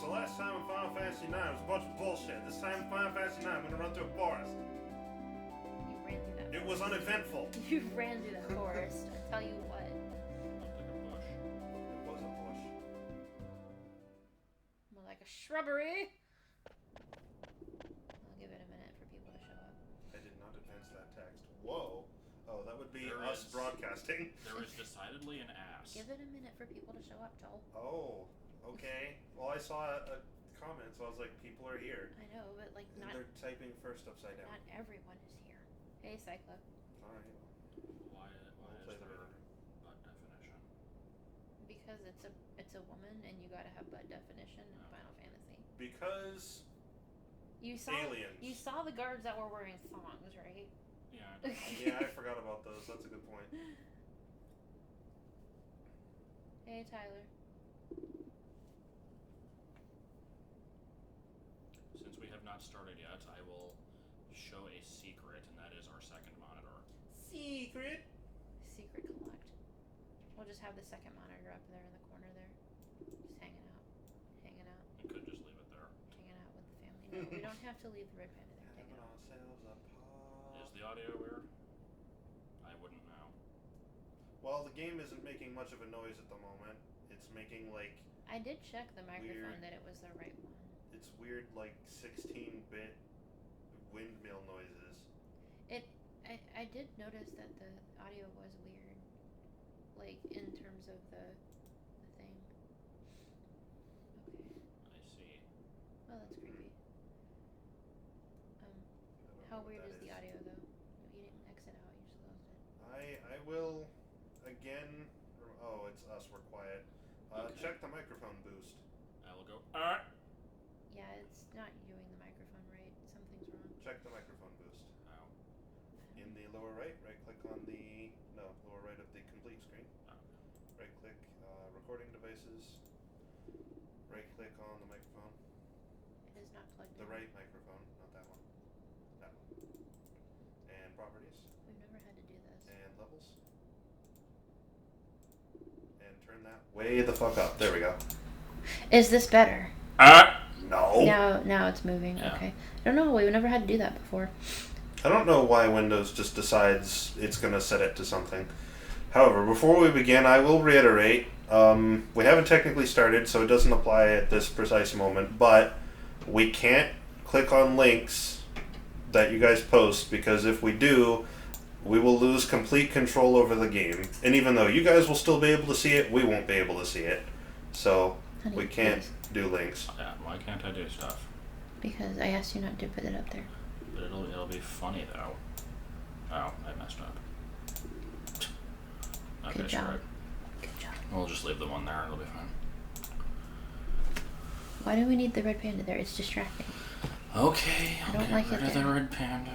so last time in Final Fantasy IX was a bunch of bullshit. This time in Final Fantasy IX, I'm gonna run through a forest. You ran through that. It was uneventful. You ran through that forest. I tell you what. Looked like a bush. It was a bush. More like a shrubbery. I'll give it a minute for people to show up. I did not advance that text. Whoa. Oh, that would be There us is- broadcasting. There is decidedly an ass. Give it a minute for people to show up, Joel. Oh, okay. Well, I saw a comment, so I was like, people are here. I know, but like And not they're typing first upside down. not everyone is here. Hey, Cyclo. Alright. Why We'll is play the there video. butt definition? Because it's a woman and you gotta have butt definition in Oh. Final Fantasy. Because You saw aliens. You saw the guards that were wearing thongs, right? Yeah. Yeah, I forgot about those. That's a good point. Hey, Tyler. Since we have not started yet, I will show a secret, and that is our second monitor. Secret. Secret collect. We'll just have the second monitor up there in the corner there. Just hanging out. Hanging out. You could just leave it there. Hanging out with the family. No, we don't have to leave the red panda there. Take it Having off. ourselves a Is pop. the audio weird? I wouldn't know. Well, the game isn't making much of a noise at the moment. It's making like I did check the microphone Weird. that it was the right one. it's weird like 16-bit windmill noises. I did notice that the audio was weird. Like in terms of the thing. Okay. I see. Oh, that's creepy. I don't know How what weird that is the audio though? You didn't exit out, you just closed it. I will again. Oh, it's us. We're quiet. Okay. Check the microphone boost. I will go. Yeah, it's not doing the microphone right. Something's wrong. Check the microphone boost. Ow. In the lower right, right-click on the lower right of the complete screen. Oh. Right-click recording devices. Right-click on the microphone. It is not plugged The in. right microphone, not that one. That one. And properties. We've never had to do this. And levels. And turn that way the fuck up. There we go. Is this better? No. Now it's moving. Yeah. Okay. I don't know. We've never had to do that before. I don't know why Windows just decides it's going to set it to something. However, before we begin, I will reiterate, we haven't technically started, so it doesn't apply at this precise moment, but we can't click on links that you guys post, because if we do, we will lose complete control over the game. And even though you guys will still be able to see it, we won't be able to see it. So, Honey, we can't please. do links. Yeah, why can't I do stuff? Because I asked you not to put it up there. But it'll be funny though. Oh, I messed up. Okay, Good screw job. it. Good job. We'll just leave the one there. It'll be fine. Why do we need the red panda there? It's distracting. Okay, I I'll don't get like it rid of the there. red panda.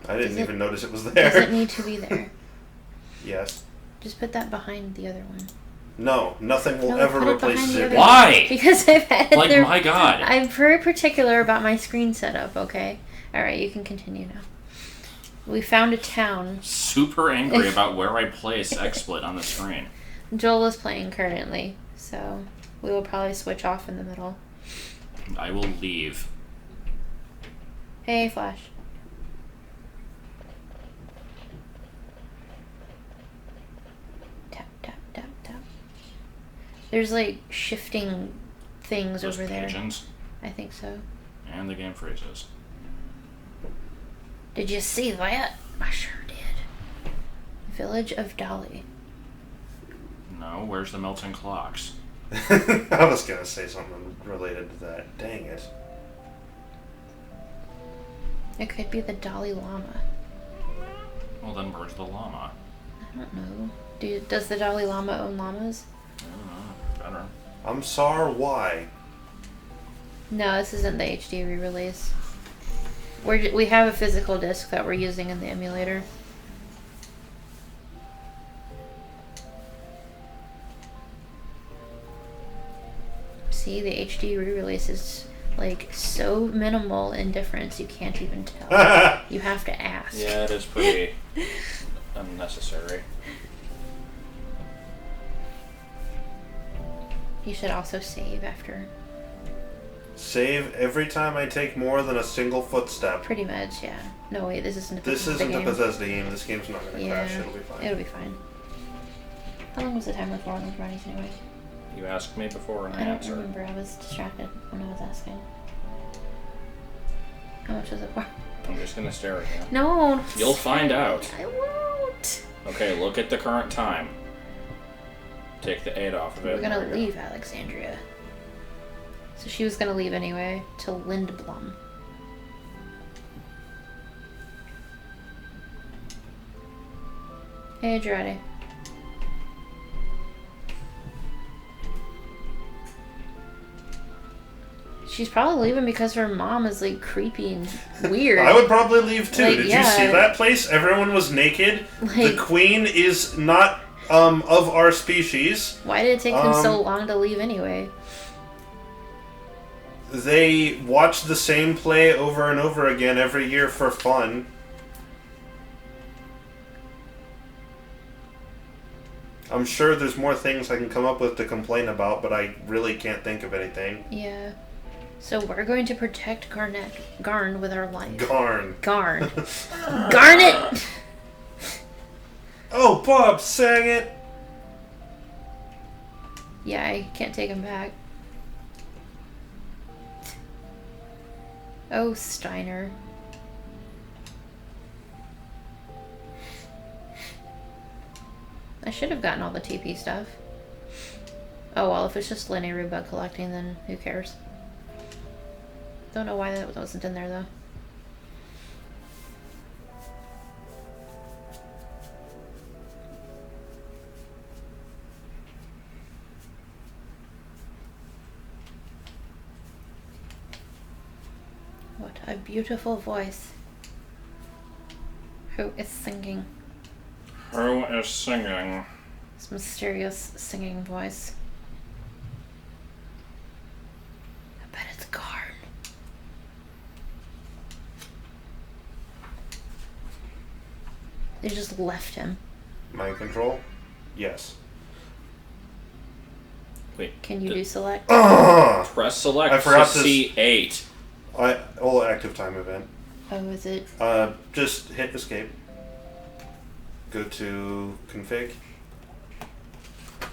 I didn't Does it- even notice it was Does there. it need to be there? Yes. Just put that behind the other one. No, nothing will No, ever put it replace behind the it. other Why? Because I've had Like, their- my God. I'm very particular about my screen setup, okay? Alright, you can continue now. We found a town. Super angry about where I place XSplit on the screen. Joel is playing currently, so we will probably switch off in the middle. I will leave. Hey, Flash. Tap, tap, tap, tap. There's like shifting things Those over there. pigeons. I think so. And the game freezes. Did you see that? I sure did. Village of Dolly. No, where's the melting clocks? I was gonna say something related to that. Dang it. It could be the Dalai Lama. Well, then where's the llama? I don't know. Does the Dalai Lama own llamas? I don't know. Better. I'm sorry, why? No, this isn't the HD re-release. We have a physical disc that we're using in the emulator. See, the HD re-release is like so minimal in difference you can't even tell. You have to ask. Yeah, it is pretty unnecessary. You should also save after Save every time I take more than a single footstep. Pretty much, yeah. No, wait, this isn't a This Bethesda isn't a game. Bethesda game. This game's not gonna Yeah, crash. It'll be fine. it'll be fine. How long was the timer for on those brownies anyway? You asked me before and I I don't answered. remember. I was distracted when I was asking. How much was it for? I'm just gonna stare at you. No. don't You'll say find it. out. I won't. Okay, look at the current time. Take the 8 off of it. We're gonna There we go. leave Alexandria. So she was gonna leave anyway to Lindblom. Hey, Girardi. She's probably leaving because her mom is like creepy and weird. I would probably leave too. Like, Did yeah. you see that place? Everyone was naked. The Like- queen is not of our species. Why did it take them so long to leave anyway? They watch the same play over and over again every year for fun. I'm sure there's more things I can come up with to complain about, but I really can't think of anything. Yeah. So we're going to protect Garn with our life. Garn. Garn. Garnet! Oh, Bob Saget! Yeah, I can't take him back. Oh, Steiner. I should have gotten all the TP stuff. Oh well, if it's just linear bug collecting, then who cares? Don't know why that wasn't in there though. What a beautiful voice. Who is singing? Who is singing? This mysterious singing voice. I bet it's Garn. They just left him. Mind control? Yes. Wait. Can you do select? Press select I forgot to to see 8. Active time event. Oh, is it? Just hit escape. Go to config. 1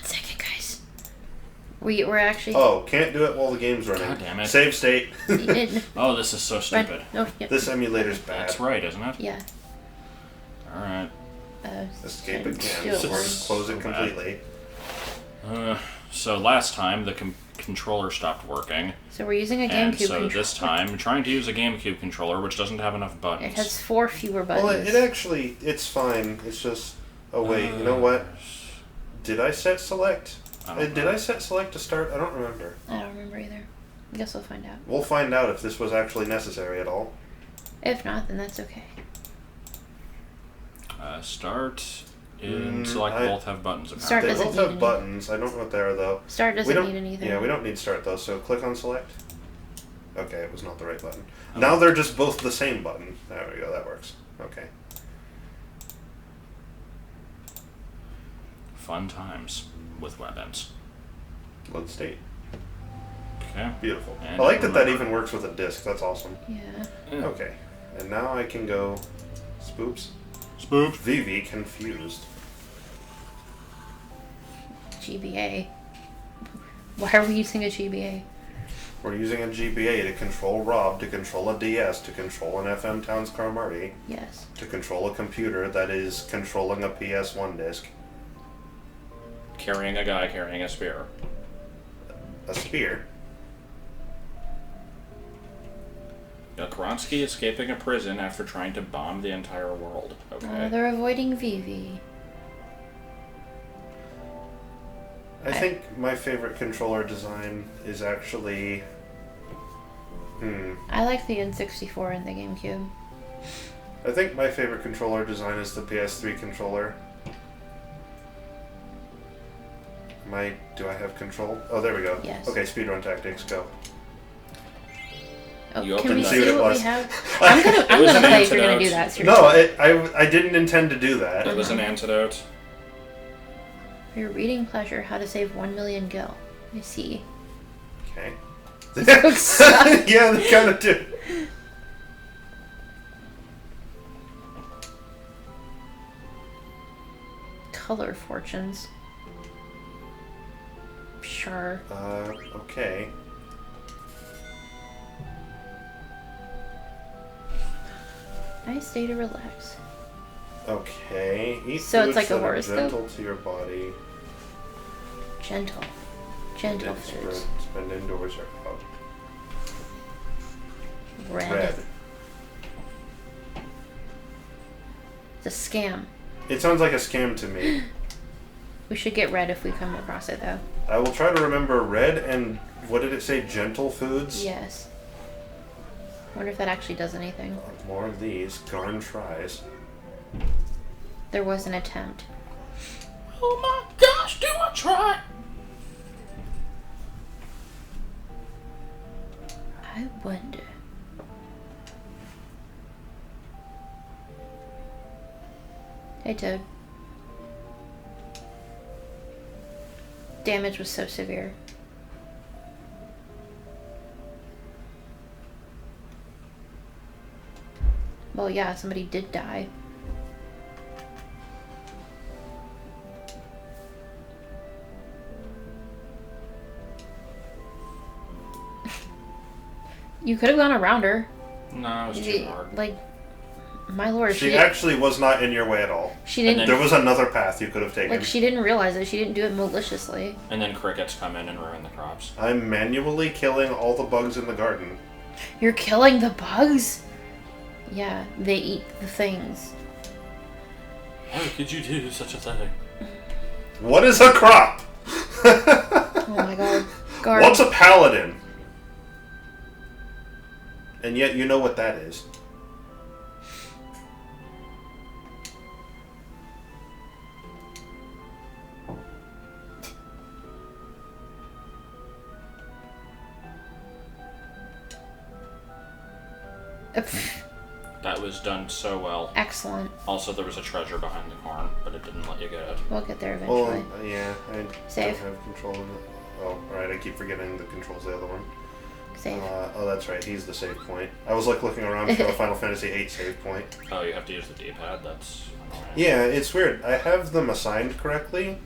second, guys. We're actually. Oh, can't do it while the game's running. God damn it. Save state. You didn't. Oh, this is so stupid. No, yeah. This emulator's bad. That's right, isn't it? Yeah. Alright. Escape and again. do it Or worse. close So it bad. completely. So last time the controller stopped working, So we're using a and GameCube so controller. this time I'm trying to use a GameCube controller which doesn't have enough It buttons. has 4 fewer buttons. Well, it actually, it's fine. It's just. Oh wait, you know what? Did I set select? I don't Did know. I set select to start? I don't remember. I don't remember either. I guess we'll find out. We'll find out if this was actually necessary at all. If not, then that's okay. Start and select I- both have buttons. Start They doesn't both need have any. buttons. I don't know what they are though. Start We doesn't don't need anything. Yeah, we don't need start though. So click on select. Okay, it was not the right button. Oh. Now they're just both the same button. There we go. That works. Okay. Fun times with weapons. Load state. Okay. Beautiful. And I like that remember. even works with a disc. That's awesome. Yeah. Okay. And now I can go. Spoops. Spoop. Vivi confused. GBA. Why are we using a GBA? We're using a GBA to control Rob, to control a DS, to control an FM Towns Carmarty, Yes. to control a computer that is controlling a PS1 disc. Carrying a guy carrying a spear. A spear. Kronsky escaping a prison after trying to bomb the entire world. Okay. They're avoiding Vivi. I think my favorite controller design is actually. I like the N64 and the GameCube. I think my favorite controller design is the PS3 controller. Do I have control? Oh, there we go. Yes. Okay, speedrun tactics, go. Oh, You can opened we the- see See what it what we was. have? I'm gonna was an play if you're gonna antidote. do that. Seriously. No, I didn't intend to do that. It was an antidote. For your reading pleasure, how to save 1 million gil. I see. Okay. Books suck. Yeah, they kind of do. Color fortunes. Sure. Okay. Nice day to relax. Okay. Eat So it's foods like a that are horoscope? gentle to your body. Gentle. Gentle If foods. spend indoors or out. Red. Red. It's a scam. It sounds like a scam to me. We should get red if we come across it, though. I will try to remember red and what did it say? Gentle foods? Yes. Wonder if that actually does anything. More of these. Garn tries. There was an attempt. Oh my gosh, do I try? I wonder. Hey, Toad. Damage was so severe. Well, yeah, somebody did die. You could have gone around her. No, it was too hard. Like, my lord, She actually was not in your way at all. she didn't. There was another path you could have taken. Like, she didn't realize it. She didn't do it maliciously. And then crickets come in and ruin the crops. I'm manually killing all the bugs in the garden. You're killing the bugs? Yeah, they eat the things. How could you do such a thing? What is a crop? Oh my god. Garden. What's a paladin? And yet you know what that is. That was done so well. Excellent. Also, there was a treasure behind the corn, but it didn't let you get it. We'll get there eventually. Well, yeah, I Save. don't have control of it. Oh, right, I keep forgetting the controls the other one. Save. Oh, that's right, he's the save point. I was like looking around for a Final Fantasy VIII save point. Oh, you have to use the D-pad? That's annoying. Yeah, it's weird. I have them assigned correctly,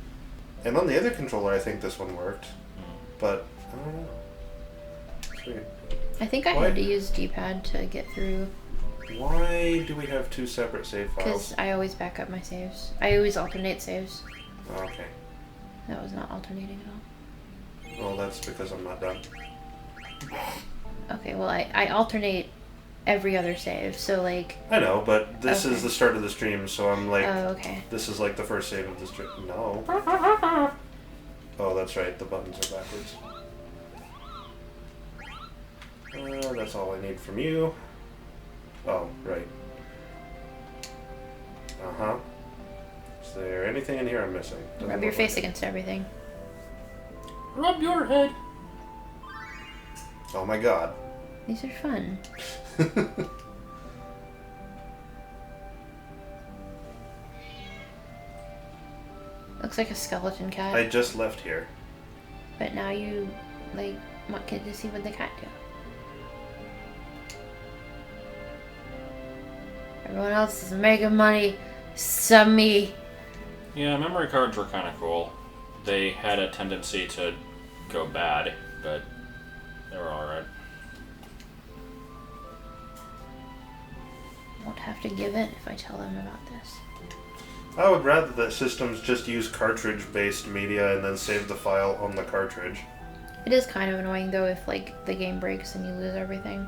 and on the other controller I think this one worked, but I don't know. It's weird. I think I Why- had to use D-pad to get through, Why do we have two separate save files? because I always back up my saves. I always alternate saves. Okay. That was not alternating at Well, that's because I'm not done. all. Okay, well, I alternate every other save, so like... I know, but this Okay. is the start of the stream, so I'm like, Oh, okay. this is like the first save of the stream. No. Oh, that's right, the buttons are backwards. That's all I need from you. Oh, right. Uh-huh. Is there anything in here I'm missing? Doesn't Rub your look face like it. against everything. Rub your head. Oh my god. These are fun. Looks like a skeleton cat. I just left here. But now you, like, want to see what the cat do. Everyone else is making money. Sub me. Yeah, memory cards were kind of cool. They had a tendency to go bad, but they were alright. Won't have to give in if I tell them about this. I would rather that systems just use cartridge-based media and then save the file on the cartridge. It is kind of annoying though if like the game breaks and you lose everything.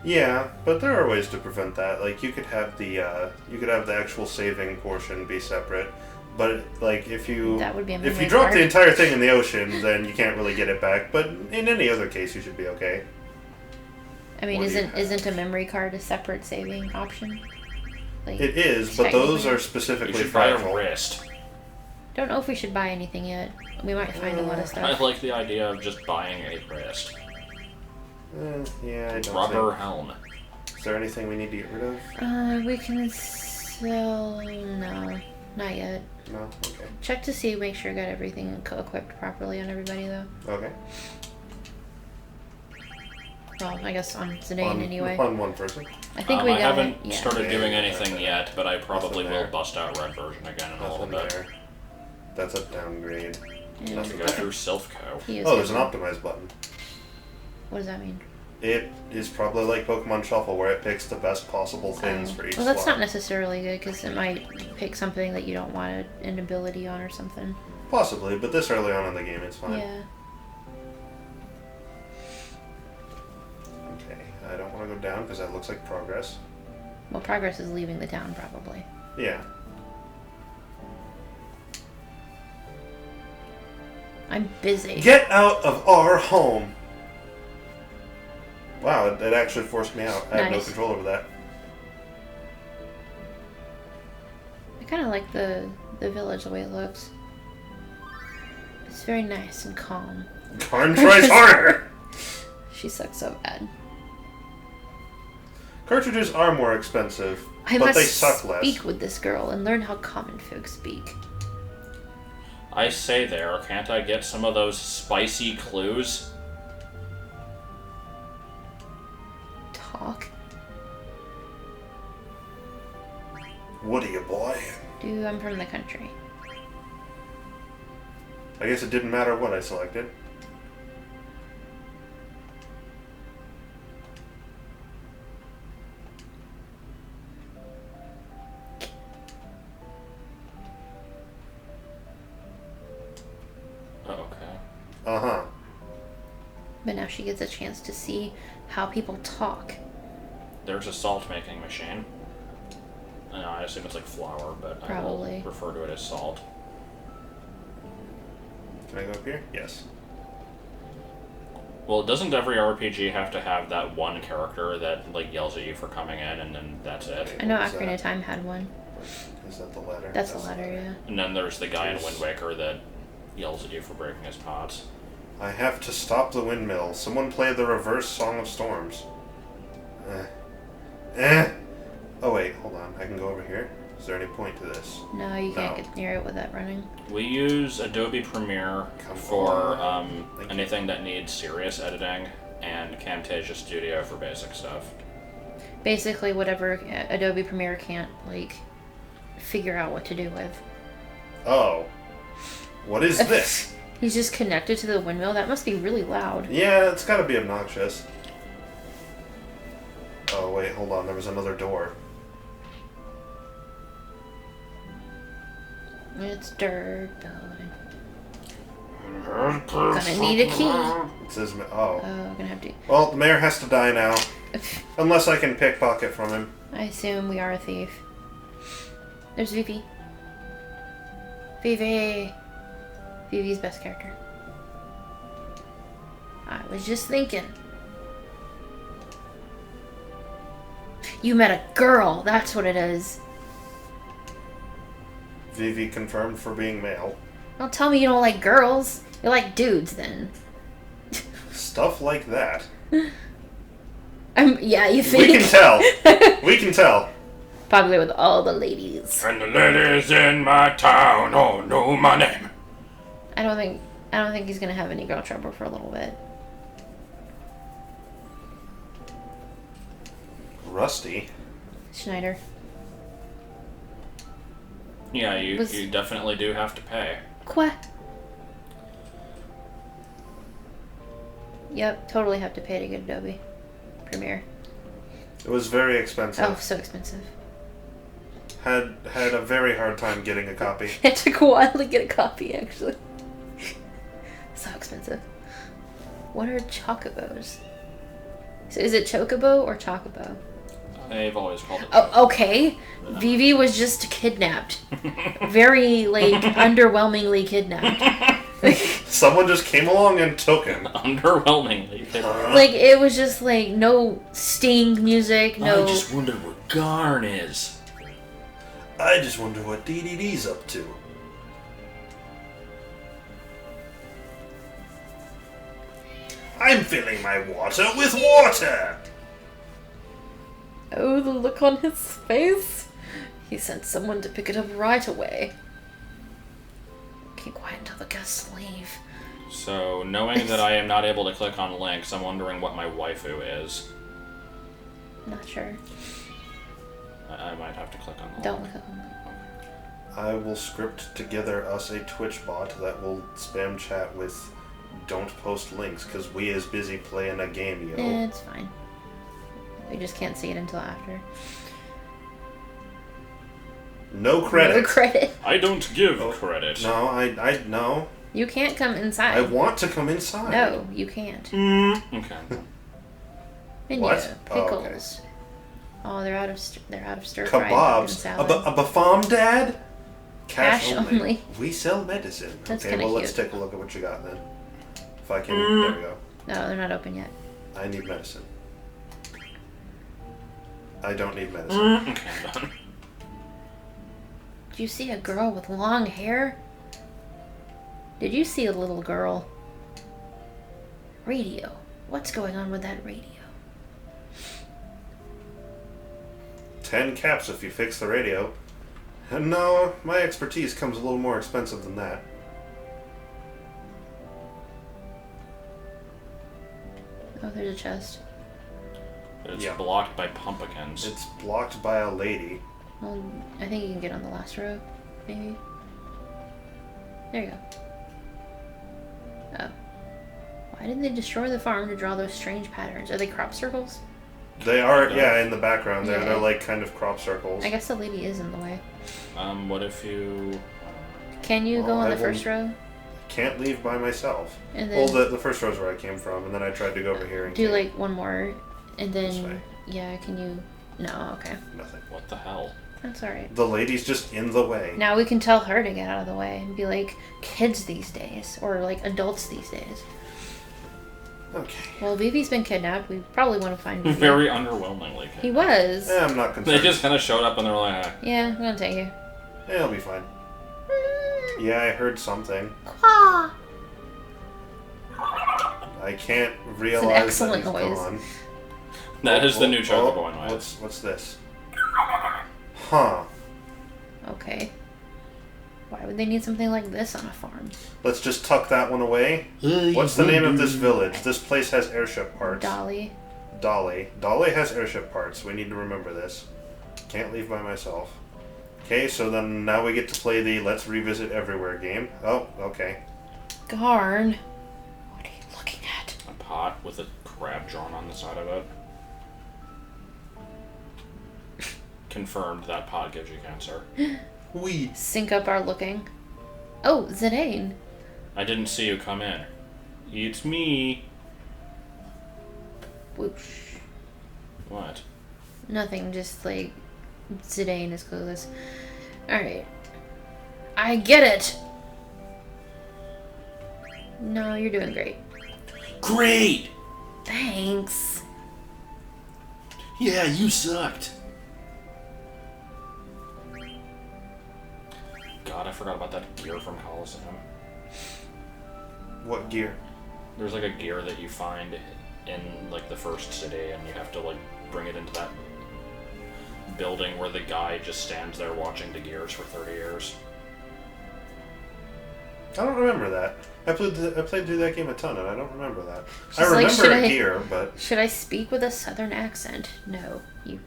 Yeah, but there are ways to prevent that. Like you could have the actual saving portion be separate, but like if you That would be a if memory you drop card. the entire thing in the ocean, then you can't really get it back. But in any other case, you should be okay. I mean, What do you isn't a memory card a separate saving option? Like, It is, but those technically. are You specifically should buy a fragile. wrist. Don't know if we should buy anything yet. We might find a lot of I stuff. like the idea of just buying a wrist. Yeah, I don't Rubber think. helm. Is there anything we need to get rid of? We can sell... No. Not yet. No? Okay. Check to see, make sure I got everything equipped properly on everybody, though. Okay. Well, I guess on Zidane anyway. On one person. I think we I got haven't it. Yeah. started doing anything yet, but I probably Nothing will there. bust out red version again in a little Nothing bit. there. That's a downgrade. Yeah. Nothing Go there. through Silphco. He is Oh, there's an good. optimize button. What does that mean? It is probably like Pokemon Shuffle, where it picks the best possible things for each Well, that's slot. not necessarily good because it might pick something that you don't want an ability on or something. Possibly, but this early on in the game, it's fine. Yeah. Okay, I don't want to go down because that looks like progress. Well, progress is leaving the town probably. Yeah. I'm busy. Get out of our home! Wow, it actually forced me out. I have no Nice. control over that. I kind of like the village the way it looks. It's very nice and calm. Karn tries harder! She sucks so bad. Cartridges are more expensive, I but must they suck less. speak with this girl and learn how common folk speak. I say there, can't I get some of those spicy clues? Talk. What are you, boy? Dude, I'm from the country. I guess it didn't matter what I selected. Oh, okay. Uh-huh. But now she gets a chance to see how people talk. There's a salt making machine. I know, I assume it's like flour, but Probably. I will refer to it as salt. Can I go up here? Yes. Well, doesn't every RPG have to have that one character that like yells at you for coming in, and then that's it? I know What was Ocarina of that? Time had one. Is that the ladder? That's the ladder, yeah. And then there's the guy in Wind Waker that yells at you for breaking his pots. I have to stop the windmill. Someone play the reverse Song of Storms. Oh wait, hold on. I can go over here. Is there any point to this? No, you can't No. get near it with that running. We use Adobe Premiere Come for on. Thank you. anything that needs serious editing, and Camtasia Studio for basic stuff. Basically, whatever Adobe Premiere can't, like, figure out what to do with. Oh. What is this? He's just connected to the windmill. That must be really loud. Yeah, it's gotta be obnoxious. Oh wait, hold on. There was another door. It's dirt building. Gonna need a key. It says, oh. Oh, gonna have to. Well, the mayor has to die now. Unless I can pickpocket from him. I assume we are a thief. There's Vivi. Vivi. Vivi's best character. I was just thinking. You met a girl. That's what it is. Vivi confirmed for being male. Don't tell me you don't like girls. You like dudes then. Stuff like that. Yeah, you We think? can tell. We can tell. Popular with all the ladies. And the ladies in my town all know my name. I don't think he's gonna have any girl trouble for a little bit. Rusty. Schneider. Yeah, you Was- you definitely do have to pay. Qua. Yep, totally have to pay to get Adobe Premiere. It was very expensive. Oh, so expensive. Had a very hard time getting a copy. It took a while to get a copy, actually. So expensive. What are chocobos? So is it chocobo or chocobo? They've always called it. Oh, okay. Vivi was just kidnapped. Very, like, underwhelmingly kidnapped. Someone just came along and took him. Underwhelmingly. Like, it was just, like, no Sting music, no... I just wonder what Garn is. I just wonder what DDD's up to. I'm filling my water with water! Oh, the look on his face. He sent someone to pick it up right away. Keep quiet until the guests leave. So, knowing that I am not able to click on links, I'm wondering what my waifu is. Not sure. I might have to click on the Don't link. look at them. I will script together us a Twitch bot that will spam chat with don't post links because we is busy playing a game, yo. It's fine. We just can't see it until after. No credit. No credit. I don't give Oh, credit. No, no. You can't come inside. I want to come inside. No, you can't. Okay. Menu, What? Oh, okay. pickles. Oh, they're out of stir fry Kebabs. salad. A bafam, Dad? Cash only. We sell medicine. That's okay, kinda well, let's cute. take a look at what you got then. If I can. There we go. No, they're not open yet. I need medicine. I don't need medicine. Okay, I'm done. Did you see a girl with long hair? Did you see a little girl? Radio. What's going on with that radio? 10 caps if you fix the radio. And no, my expertise comes a little more expensive than that. Oh, there's a chest. It's Yeah. blocked by pumpkins. It's blocked by a lady. Well, I think you can get on the last row, maybe. There you go. Oh. Why did they destroy the farm to draw those strange patterns? Are they crop circles? They are, yeah, in the background there. Yeah. They're like kind of crop circles. I guess the lady is in the way. What if you... Can you go Well, on I the first row? Can't leave by myself. And Well, then the first row's where I came from, and then I tried to go over here and do came- like one more, and This way. then yeah, can you? No, okay, nothing. What the hell? that's all right. The lady's just in the way. Now we can tell her to get out of the way and be like kids these days, or like adults these days. Okay. Well, Vivi's been kidnapped. We probably want to find Vivi. Very underwhelmingly. He was. I'm not They concerned. just kind of showed up and they were like, Yeah, I'm gonna take you. Yeah, it'll be fine. Yeah, I heard something. Ah. I can't realize excellent that he's noise. gone. that is the new Oh, Chocobo noise. What's this? Huh. Okay. Why would they need something like this on a farm? Let's just tuck that one away. What's the name of this village? This place has airship parts. Dolly. Dolly. Dolly has airship parts. We need to remember this. Can't leave by myself. Okay, so then now we get to play the Let's Revisit Everywhere game. Oh, okay. Garn. What are you looking at? A pot with a crab drawn on the side of it. Confirmed that pot gives you cancer. We. Sync up our looking. Oh, Zidane. I didn't see you come in. It's me. Whoosh. What? Nothing, just like Zidane is clueless. Alright. I get it! No, you're doing great. Great! Thanks. Yeah, you sucked. God, I forgot about that gear from Coliseum. What gear? There's like a gear that you find in like the first city, and you have to like bring it into that building where the guy just stands there watching the gears for 30 years. I don't remember that. I played through that game a ton, and I don't remember that. She's I like, remember should a I- gear, but Should I speak with a southern accent? No. You.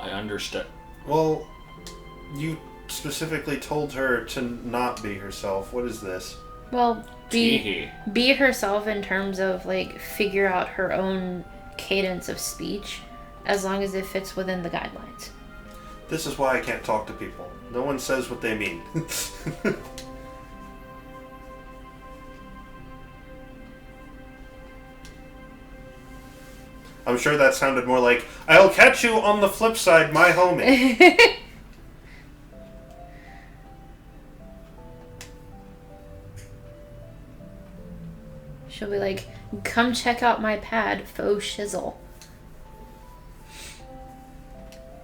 I understood. well, you specifically told her to not be herself. What is this? Well, Teehee. be herself in terms of like figure out her own cadence of speech, as long as it fits within the guidelines. This is why I can't talk to people. No one says what they mean. I'm sure that sounded more like, I'll catch you on the flip side, my homie. She'll be like, come check out my pad, faux shizzle.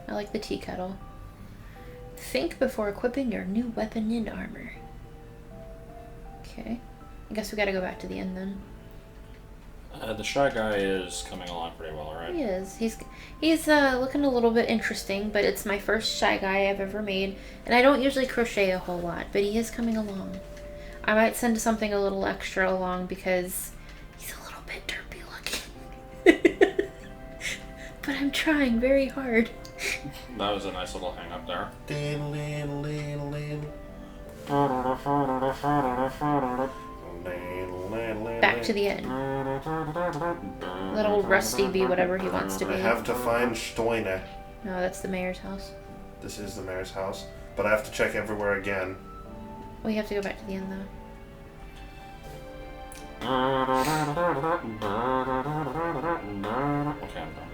I like the tea kettle. Think before equipping your new weapon and armor. Okay. I guess we gotta go back to the end then. The Shy Guy is coming along pretty well, right? He is. He's looking a little bit interesting, but it's my first Shy Guy I've ever made, and I don't usually crochet a whole lot, but he is coming along. I might send something a little extra along because he's a little bit derpy looking. But I'm trying very hard. That was a nice little hang up there. Back to the end. Let old Rusty be whatever he wants to be. I have to find Steiner. No, that's the mayor's house. This is the mayor's house, but I have to check everywhere again. We have to go back to the end though. Okay, I'm done.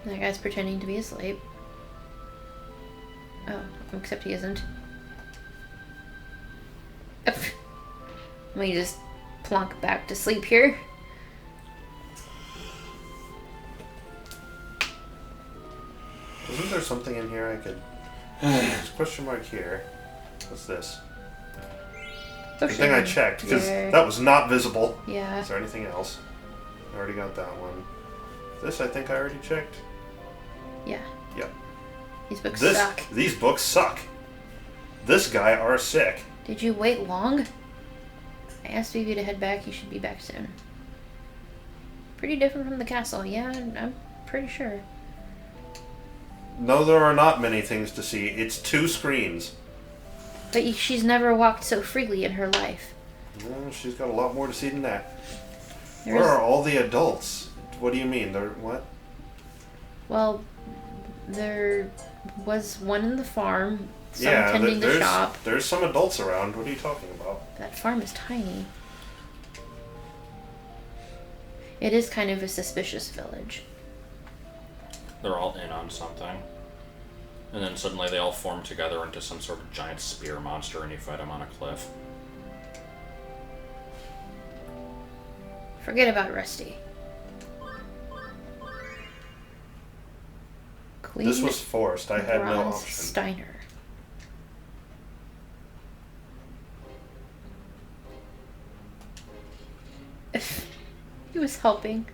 That guy's pretending to be asleep. Oh, except he isn't. Let me just plunk back to sleep here. Isn't there something in here I could... There's a question mark here. What's this? Good thing I checked, because that was not visible. Yeah. Is there anything else? I already got that one. This I think I already checked. Yeah. Yep. These books suck. These books suck. This guy are sick. Did you wait long? I asked Vivi to head back. He should be back soon. Pretty different from the castle. Yeah, I'm pretty sure. No, there are not many things to see. It's 2 screens. But she's never walked so freely in her life. Well, she's got a lot more to see than that. There's... Where are all the adults? What do you mean? They're what? Well, there was one in the farm, some tending the shop. There's some adults around. What are you talking about? That farm is tiny. It is kind of a suspicious village. They're all in on something. And then suddenly they all form together into some sort of giant spear monster and you fight them on a cliff. Forget about Rusty. Queen This was forced. I had no Bronze option. Steiner. He was helping.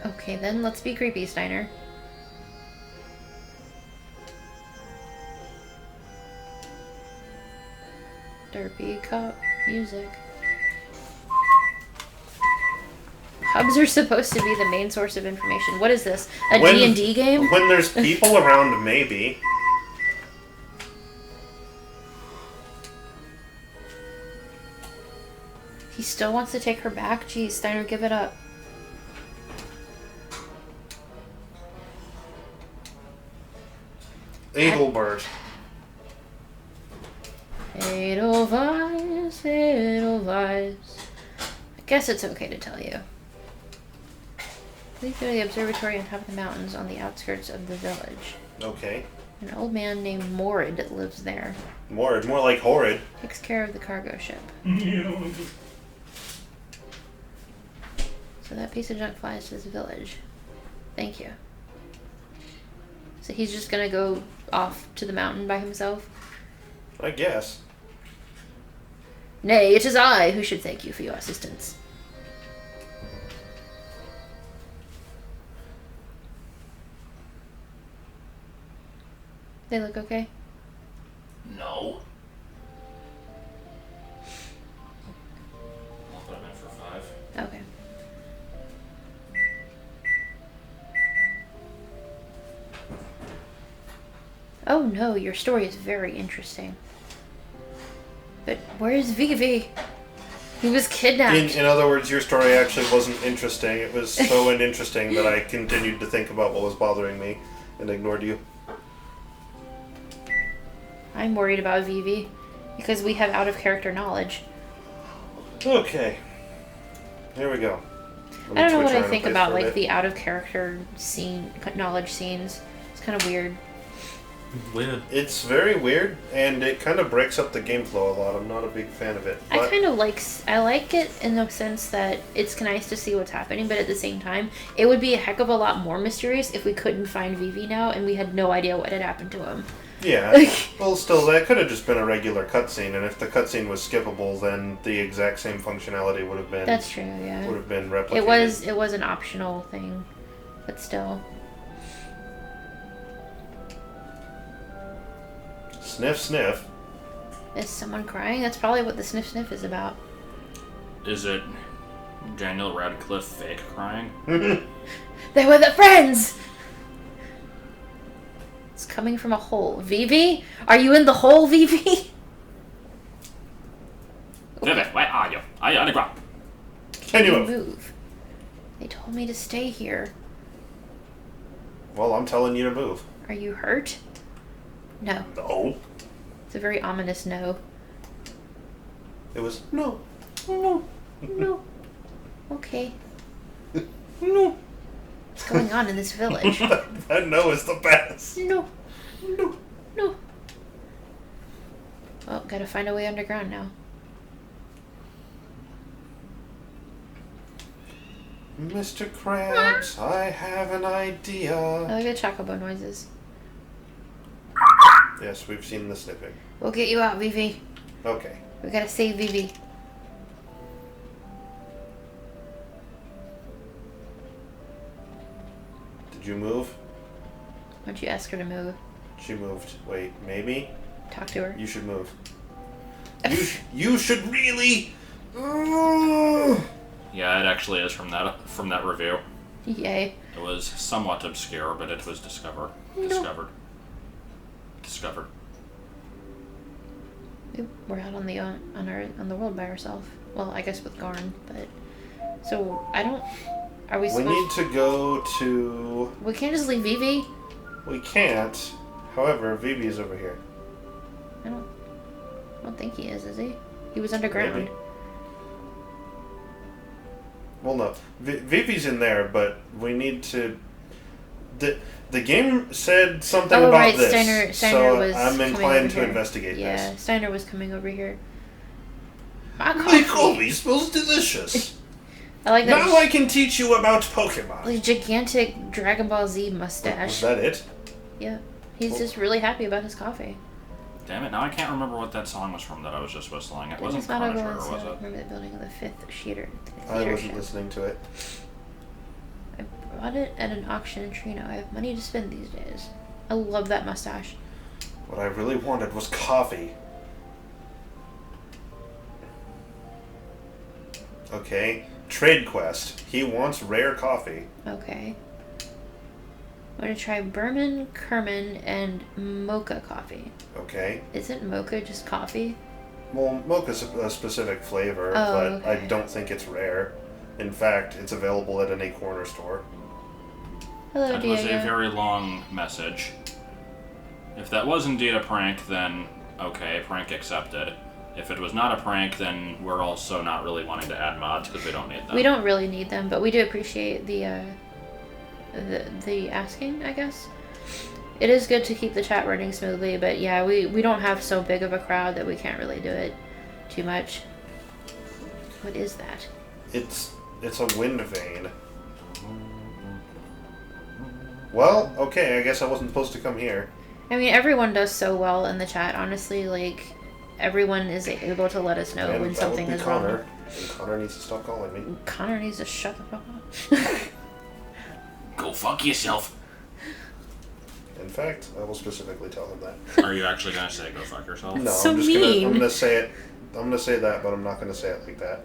Okay, then let's be creepy, Steiner. Derpy cop music. Hubs are supposed to be the main source of information. What is this? A D&D game? When there's people around, maybe. He still wants to take her back? Geez, Steiner, give it up. Edelbert. Edelweiss, Edelweiss. I guess it's okay to tell you. Please go to the observatory on top of the mountains on the outskirts of the village. Okay. An old man named Morid lives there. More like horrid. Takes care of the cargo ship. So that piece of junk flies to this village. Thank you. So he's just gonna go off to the mountain by himself? I guess. Nay, it is I who should thank you for your assistance. They look okay? No. I'll put them in for 5. Okay. Oh no, your story is very interesting. But where's Vivi? He was kidnapped. In other words, your story actually wasn't interesting. It was so uninteresting that I continued to think about what was bothering me and ignored you. I'm worried about Vivi because we have out of character knowledge. Okay. Here we go. I don't know what I think about like the out of character scene knowledge scenes. It's kind of weird. Weird. It's very weird, and it kind of breaks up the game flow a lot. I'm not a big fan of it. I But kind of I like it in the sense that it's nice to see what's happening, but at the same time, it would be a heck of a lot more mysterious if we couldn't find Vivi now and we had no idea what had happened to him. yeah, well, still, that could have just been a regular cutscene, and if the cutscene was skippable, then the exact same functionality would have been That's true, yeah. would have been replicated. It was an optional thing, but still. Sniff, sniff. Is someone crying? That's probably what the sniff sniff is about. Is it Daniel Radcliffe fake crying? They were the friends! It's coming from a hole. Vivi? Are you in the hole, Vivi? Vivi, where are you? Are you on the ground? Can you move? They told me to stay here. Well, I'm telling you to move. Are you hurt? No. No. It's a very ominous no. It was no. No. No. Okay. No. What's going on in this village? That no is the best. No. No. No. Well, gotta find a way underground now. Mr. Krabs, I have an I idea. like the chocobo noises. Yes, we've seen the sniffing. We'll get you out, Vivi. Okay. We gotta save Vivi. Did you move? Why'd you ask her to move? She moved. Wait, maybe? Talk to her. You should move. You should really... Ugh. Yeah, it actually is from that review. Yay. It was somewhat obscure, but it was discovered. No. Discovered. We're out on the world by ourselves. Well, I guess with Garn, but so I don't. Are we? We need to go to... We can't just leave Vivi. We can't. However, Vivi is over here. I don't think he is he? He was underground. Maybe. Well, no. Vivi's in there, but we need to... The game said something about right. this, Steiner so was I'm coming inclined over to here. investigate Yeah, this. Steiner was coming over here. My My coffee. coffee smells delicious. I like that. Now I can teach you about Pokemon. Like gigantic Dragon Ball Z Was mustache. that it? Yeah, he's just really happy about his coffee. Damn it! Now I can't remember what that song was from that I was just whistling. It wasn't It's not Punisher, over. or was it? Remember the building of the fifth theater. I wasn't listening to it. I bought it at an auction in Trino. I have money to spend these days. I love that mustache. What I really wanted was coffee. Okay. Trade quest. He wants rare coffee. Okay. I'm gonna try Berman, Kerman, and Mocha coffee. Okay. Isn't Mocha just coffee? Well, mocha's a specific flavor, Oh, but I okay. don't think it's rare. In fact, it's available at any corner store. Hello, That was a Diego. very long message. If that was indeed a prank, then okay, prank accepted. If it was not a prank, then we're also not really wanting to add mods because we don't need them. We don't really need them, but we do appreciate the asking, I guess. It is good to keep the chat running smoothly, but yeah, we don't have so big of a crowd that we can't really do it too much. What is that? It's a wind vane. Well, okay, I guess I wasn't supposed to come here. I mean, everyone does so well in the chat, honestly. Like, everyone is able to let us know And when that something would be is Connor. wrong. And Connor needs to stop calling me. Connor needs to shut the fuck up. Go fuck yourself. In fact, I will specifically tell him that. Are you actually gonna say go fuck yourself? No, So I'm just mean. I'm gonna say it. I'm gonna say that, but I'm not gonna say it like that.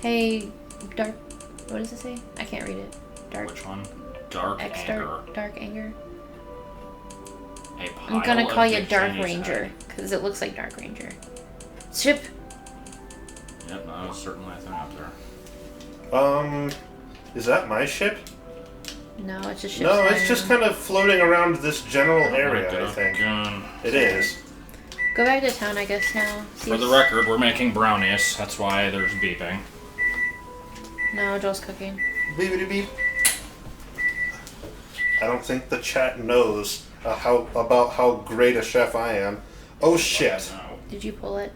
Hey, Dark. What does it say? I can't read it. Dark. Which one? Dark X Anger. Dark Anger. A pile I'm gonna of call you Dick Dark Cheney's Ranger head. because it looks like Dark Ranger. Chip. Yep, that was certainly a thing up there. Is that my ship? No, it's just. No, it's just kind of floating around this general area, I think. Gun. It is. Go back to town, I guess now. See For the record, we're making brownies. That's why there's beeping. No, Joel's cooking. Beepity beep. I don't think the chat knows how great a chef I am. Oh shit. No. Did you pull it?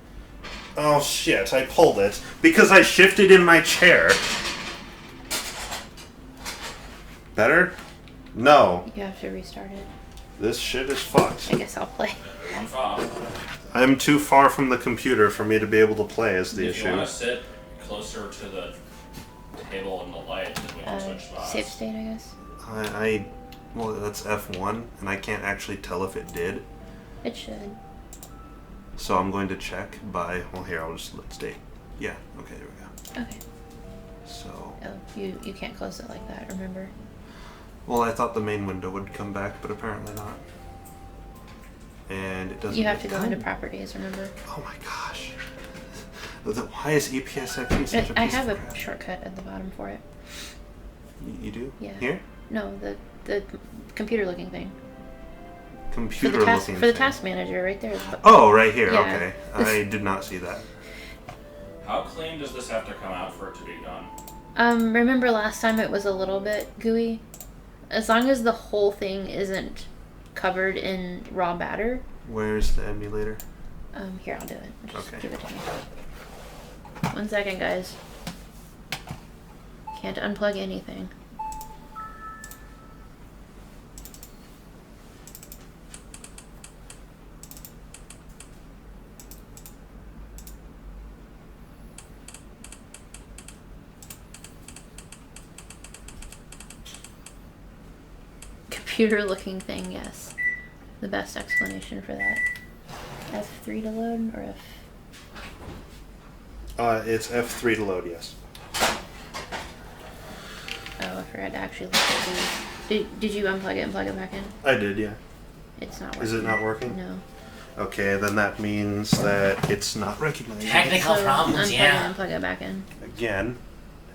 Oh shit, I pulled it because I shifted in my chair. Better? No. You have to restart it. This shit is fucked. I guess I'll play. 1-5. I'm too far from the computer for me to be able to play is the If you issue. want to sit closer to the table and the light, then we can switch spots. Save state, I guess. Well, that's F1, and I can't actually tell if it did. It should. So I'm going to check by, well here, I'll just let state. Yeah, okay, there we go. Okay. So, Oh, you can't close it like that, remember? well, I thought the main window would come back, but apparently not. And it doesn't. You have to go come. into properties, remember? Oh my gosh. Why is EPSXE such a I piece have of a crap? shortcut at the bottom for it. You do? Yeah. Here? No, the computer looking thing. Computer For the looking for the thing. task manager right there. Oh, right here. Yeah. Okay. I did not see that. How clean does this have to come out for it to be done? Remember last time it was a little bit gooey? As long as the whole thing isn't covered in raw batter. Where's the emulator? Here, I'll do it. Just Okay. give it to me. 1 second, guys. Can't unplug anything. Computer looking thing, yes. The best explanation for that. F3 to load or F? It's F3 to load, yes. Oh, I forgot to actually look at these. Did you unplug it and plug it back in? I did, yeah. It's not working. Is it not working? No. Okay, then that means that it's not recognizing it Technical problems, unplug yeah. it and plug it back in. again.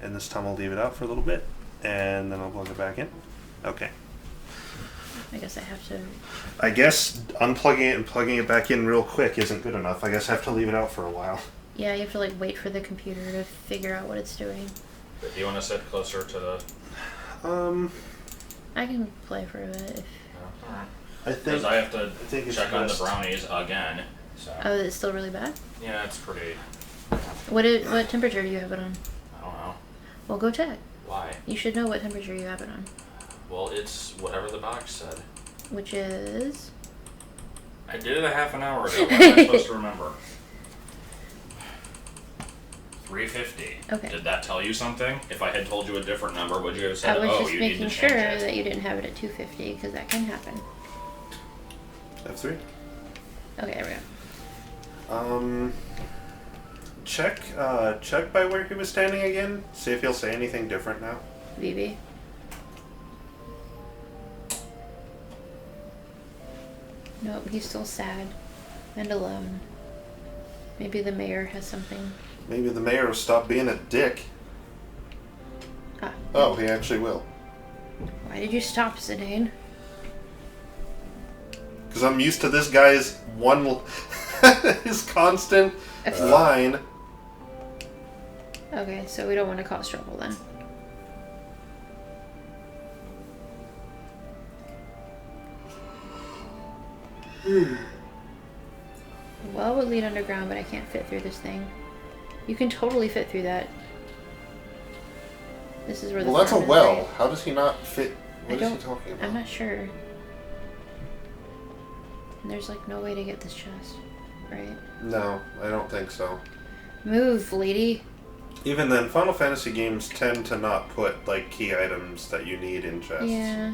And this time I'll leave it out for a little bit. And then I'll plug it back in. Okay. I guess I have to. I guess unplugging it and plugging it back in real quick isn't good enough. I guess I have to leave it out for a while. Yeah, you have to like wait for the computer to figure out what it's doing. Do you want to sit closer to the... I can play for a bit. If... Alright. I think Because I have to think it's check on the best. brownies again. So Oh, it's still really bad. yeah, it's pretty... What temperature do you have it on? I don't know. Well, go check. Why? You should know what temperature you have it on, Well, it's whatever the box said. which is. I did it a half an hour ago. How am I supposed to remember? 350. Okay. Did that tell you something? If I had told you a different number, would you have said, I was "Oh, just you need to making change sure it"? that you didn't have it at 250 because that can happen. F3? Okay, there we go. Check by where he was standing again. See if he'll say anything different now. VB. Nope, he's still sad and alone. Maybe the mayor has something. Maybe the mayor will stop being a dick. Ah. Oh, he actually will. Why did you stop, Zidane? Because I'm used to this guy's his constant line. Okay, so we don't want to cause trouble then. Well would lead underground, but I can't fit through this thing. You can totally fit through that. This is where the Well, that's a farm is, well. right? How does he not fit? I What is he don't- talking about? I'm not sure. There's like no way to get this chest, right? No, I don't think so. Move, lady. Even then, Final Fantasy games tend to not put like key items that you need in chests. Yeah.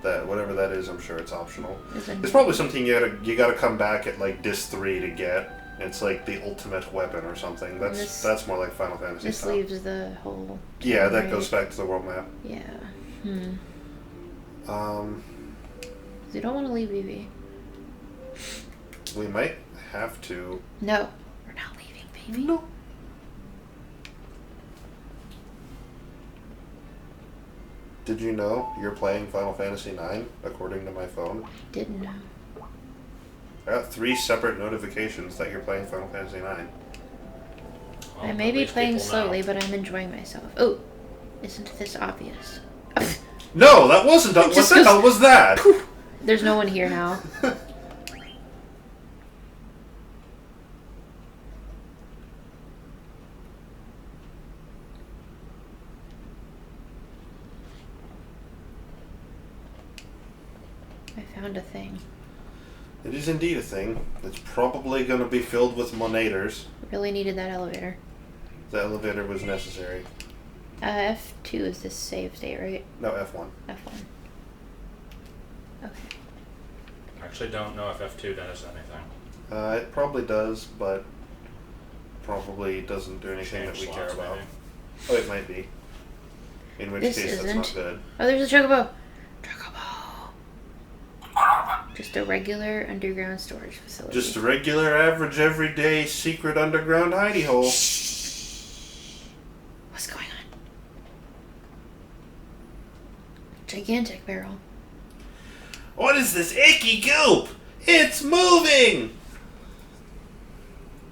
That whatever that is, I'm sure it's optional. There's a- It's probably something you gotta come back at like disc 3 to get. It's like the ultimate weapon or something. That's more like Final Fantasy This stuff. leaves the whole. Yeah, that right? goes back to the world map. Yeah. You don't want to leave BB. We might have to. No, we're not leaving baby. No. Did you know you're playing Final Fantasy IX according to my phone? Didn't know. I got 3 separate notifications that you're playing Final Fantasy IX. Well, I at may be least playing people slowly, know. but I'm enjoying myself. Oh, isn't this obvious? No, that wasn't. What just the goes hell was that? There's no one here now. I found a thing. It is indeed a thing. It's probably going to be filled with monators. Really needed that elevator. The elevator was necessary. F2 is this save state, right? No, F1. F1. Okay. I actually don't know if F2 does anything. It probably does, but probably doesn't do anything Change that we care slots, about. maybe. Oh, it might be. In which This case, that's isn't. not good. Oh, there's a chocobo! Chocobo! Just a regular underground storage facility. Just a regular, average, everyday, secret underground hidey hole. What's going on? Gigantic barrel. What is this icky goop? It's moving!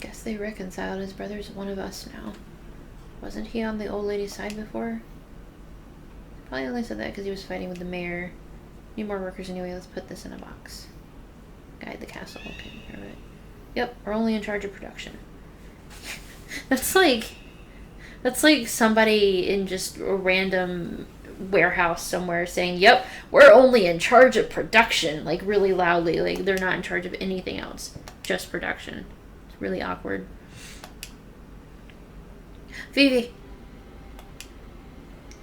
Guess they reconciled. His brother's one of us now. Wasn't he on the old lady's side before? Probably only said that because he was fighting with the mayor. Need more workers anyway. Let's put this in a box. Guide the castle. Okay, hear it. Yep, we're only in charge of production. That's like somebody in just a random warehouse somewhere saying, "Yep, we're only in charge of production," like really loudly. Like they're not in charge of anything else, just production. It's really awkward. Vivi,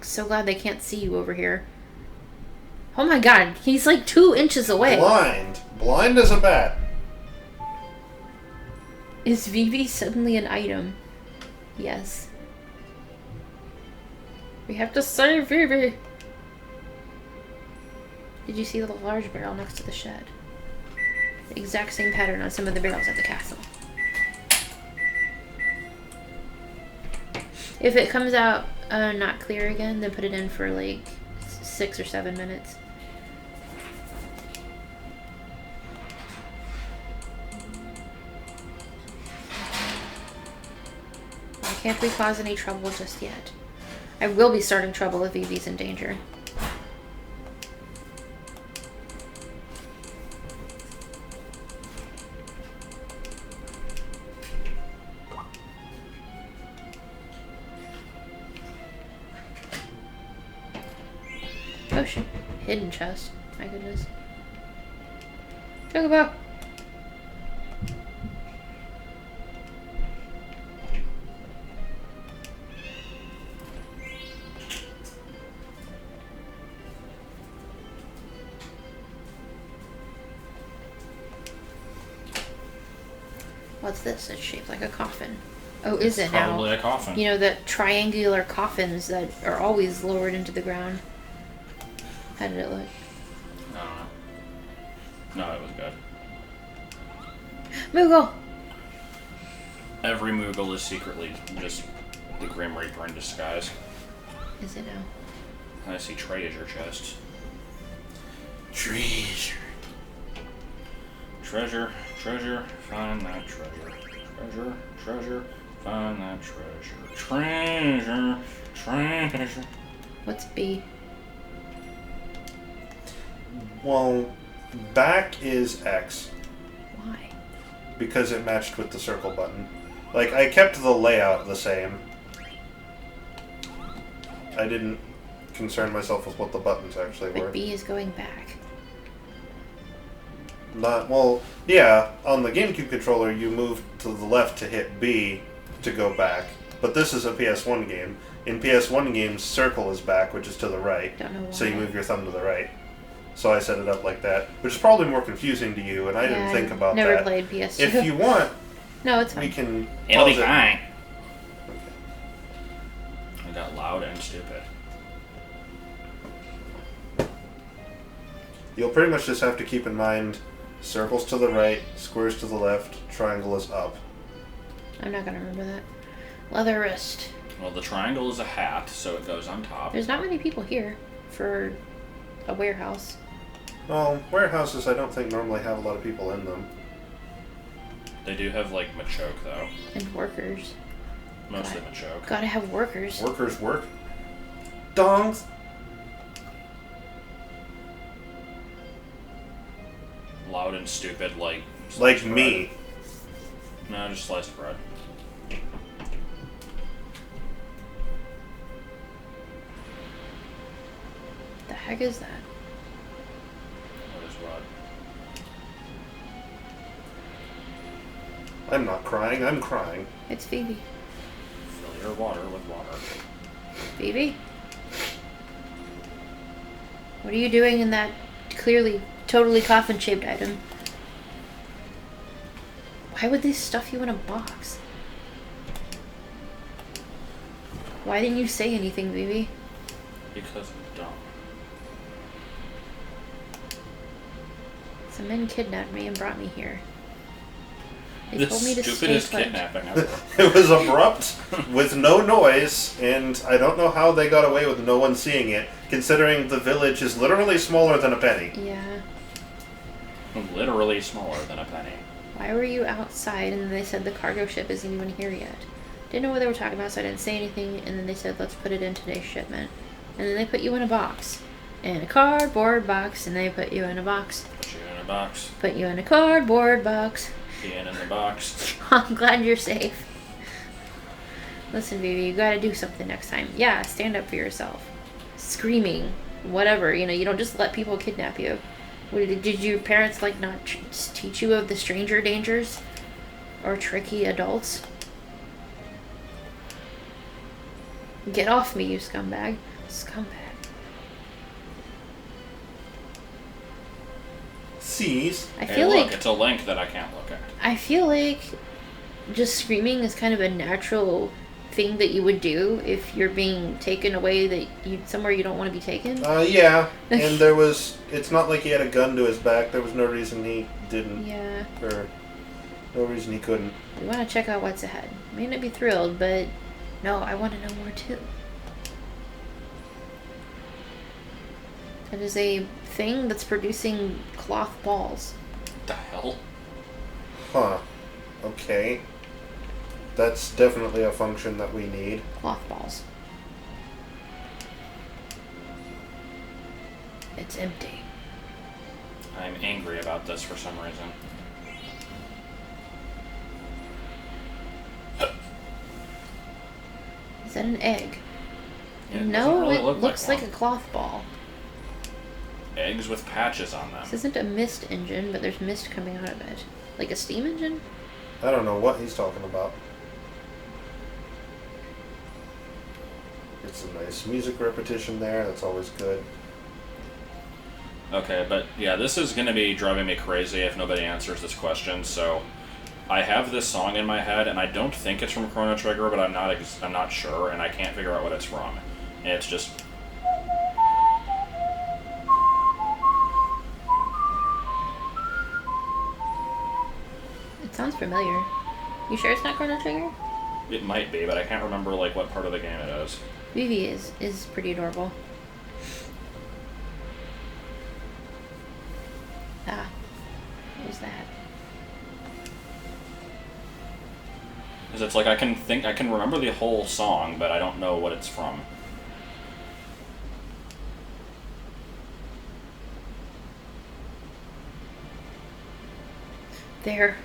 so glad they can't see you over here. Oh my god, he's like 2 inches away. Blind as a bat. Is Vivi suddenly an item? Yes. We have to save Vivi. Did you see the large barrel next to the shed? The exact same pattern on some of the barrels at the castle. If it comes out not clear again, then put it in for like 6 or 7 minutes. Why can't we cause any trouble just yet? I will be starting trouble if Vivi's in danger. Potion. Hidden chest. My goodness. Chocobo! What's this? It's shaped like a coffin. Oh, is it now? Probably a coffin. You know, the triangular coffins that are always lowered into the ground. How did it look? I don't know. No, it was good. Moogle! Every Moogle is secretly just the Grim Reaper in disguise. Is it now? I see treasure chests. Treasure. Treasure, treasure, find that treasure. Treasure, treasure, find that treasure. Treasure, treasure. What's B? Well, back is X Why? because it matched with the circle button. Like, I kept the layout the same. I didn't concern myself with what the buttons actually were. But B is going back. Not well, yeah. On the GameCube controller, you move to the left to hit B to go back. But this is a PS1 game. In PS1 games, circle is back, which is to the right. Don't know why. So you move your thumb to the right. So I set it up like that, which is probably more confusing to you, and I didn't think about never that. played PS2. If you want, No, it's we fine. can. It'll be pause it. fine. I got loud and stupid. You'll pretty much just have to keep in mind circles to the right, squares to the left, triangle is up. I'm not gonna remember that. Leather wrist. Well, the triangle is a hat, so it goes on top. There's not many people here for a warehouse. Well, warehouses I don't think normally have a lot of people in them. They do have, like, Machoke, though. And workers. Mostly Machoke. Gotta have workers. Workers work. Dongs. Loud and stupid, like Like sliced me. bread. No, just sliced bread. The heck is that? What is what? I'm not crying, I'm crying. It's Phoebe. Fill your water with water. Phoebe? What are you doing in that clearly totally coffin-shaped item? Why would they stuff you in a box? Why didn't you say anything, Phoebe? Because I'm dumb. Some men kidnapped me and brought me here. They The told me to stay stupidest put. kidnapping ever. It was abrupt, with no noise, and I don't know how they got away with no one seeing it, considering the village is literally smaller than a penny. Yeah. Literally smaller than a penny. Why were you outside and then they said the cargo ship isn't even here yet? Didn't know what they were talking about, so I didn't say anything, and then they said, let's put it in today's shipment. And then they put you in a box. In a cardboard box, and they put you in a box. Put you in a box. Put you in a cardboard box. Being in the box. I'm glad you're safe. Listen, baby, you gotta do something next time. Yeah, stand up for yourself. Screaming. Whatever, you don't just let people kidnap you. Did your parents, not teach you of the stranger dangers? Or tricky adults? Get off me, you scumbag. Scumbag. Seize. I Hey, feel look, like it's a link that I can't look at. I feel like just screaming is kind of a natural thing that you would do if you're being taken away somewhere you don't want to be taken. Yeah, and it's not like he had a gun to his back, there was no reason he didn't, Yeah. or no reason he couldn't. We want to check out what's ahead. May not be thrilled, but no, I want to know more too. That is a thing that's producing cloth balls. What the hell? Huh. Okay. That's definitely a function that we need. Cloth balls. It's empty. I'm angry about this for some reason. Is that an egg? Yeah, it doesn't No, really it look looks like a one. cloth ball. Eggs with patches on them. This isn't a mist engine, but there's mist coming out of it. Like a steam engine? I don't know what he's talking about. It's a nice music repetition there, that's always good. Okay, but yeah, this is going to be driving me crazy if nobody answers this question. So, I have this song in my head, and I don't think it's from Chrono Trigger, but I'm not sure, and I can't figure out what it's from. And it's just It sounds familiar. You sure it's not Chrono Trigger? it might be, but I can't remember what part of the game it is. Vivi is pretty adorable. Ah. What was that? Because it's like I can remember the whole song, but I don't know what it's from. There.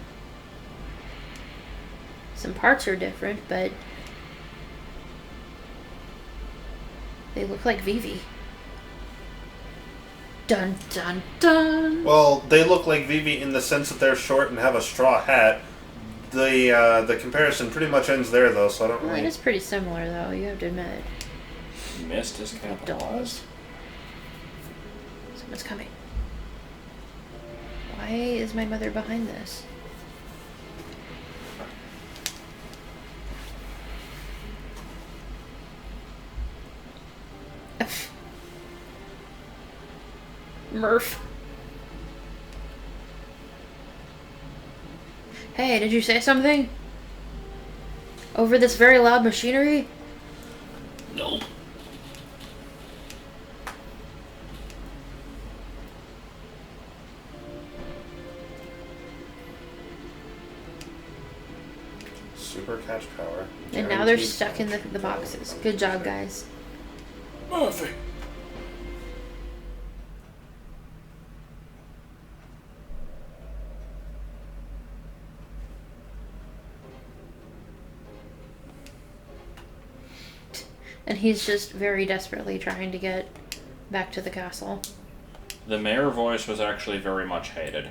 Some parts are different, but they look like Vivi. Dun dun dun. Well, they look like Vivi in the sense that they're short and have a straw hat. The comparison pretty much ends there, though, so I don't Well, it really... is pretty similar, though. You have to admit. Mist is capitalized. Dolls. Someone's coming. Why is my mother behind this? Murph. Hey, did you say something? Over this very loud machinery? No. Super catch power. And now they're Guaranteed stuck in the boxes. Good job, guys. And he's just very desperately trying to get back to the castle. The mayor voice was actually very much hated.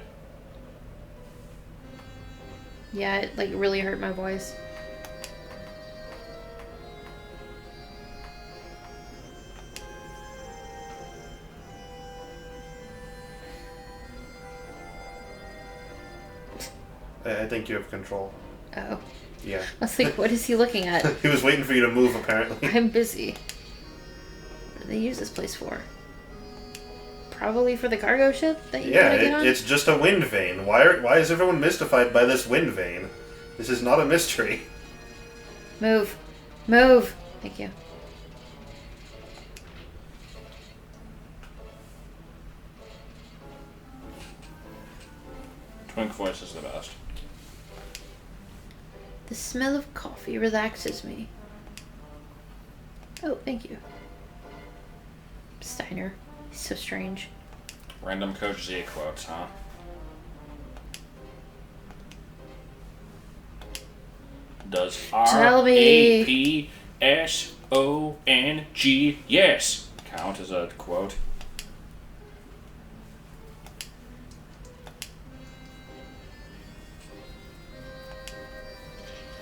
Yeah, it like really hurt my voice. I think you have control. Oh. Yeah. I was like, what is he looking at? He was waiting for you to move, apparently. I'm busy. What do they use this place for? Probably for the cargo ship that you Yeah, gotta get on? it's just a wind vane. Why is everyone mystified by this wind vane? This is not a mystery. Move. Move. Thank you. Twink voice is the best. The smell of coffee relaxes me. Oh, thank you. Steiner. He's so strange. Random Coach Z quotes, huh? Does Tell me. RAPSONG yes count as a quote?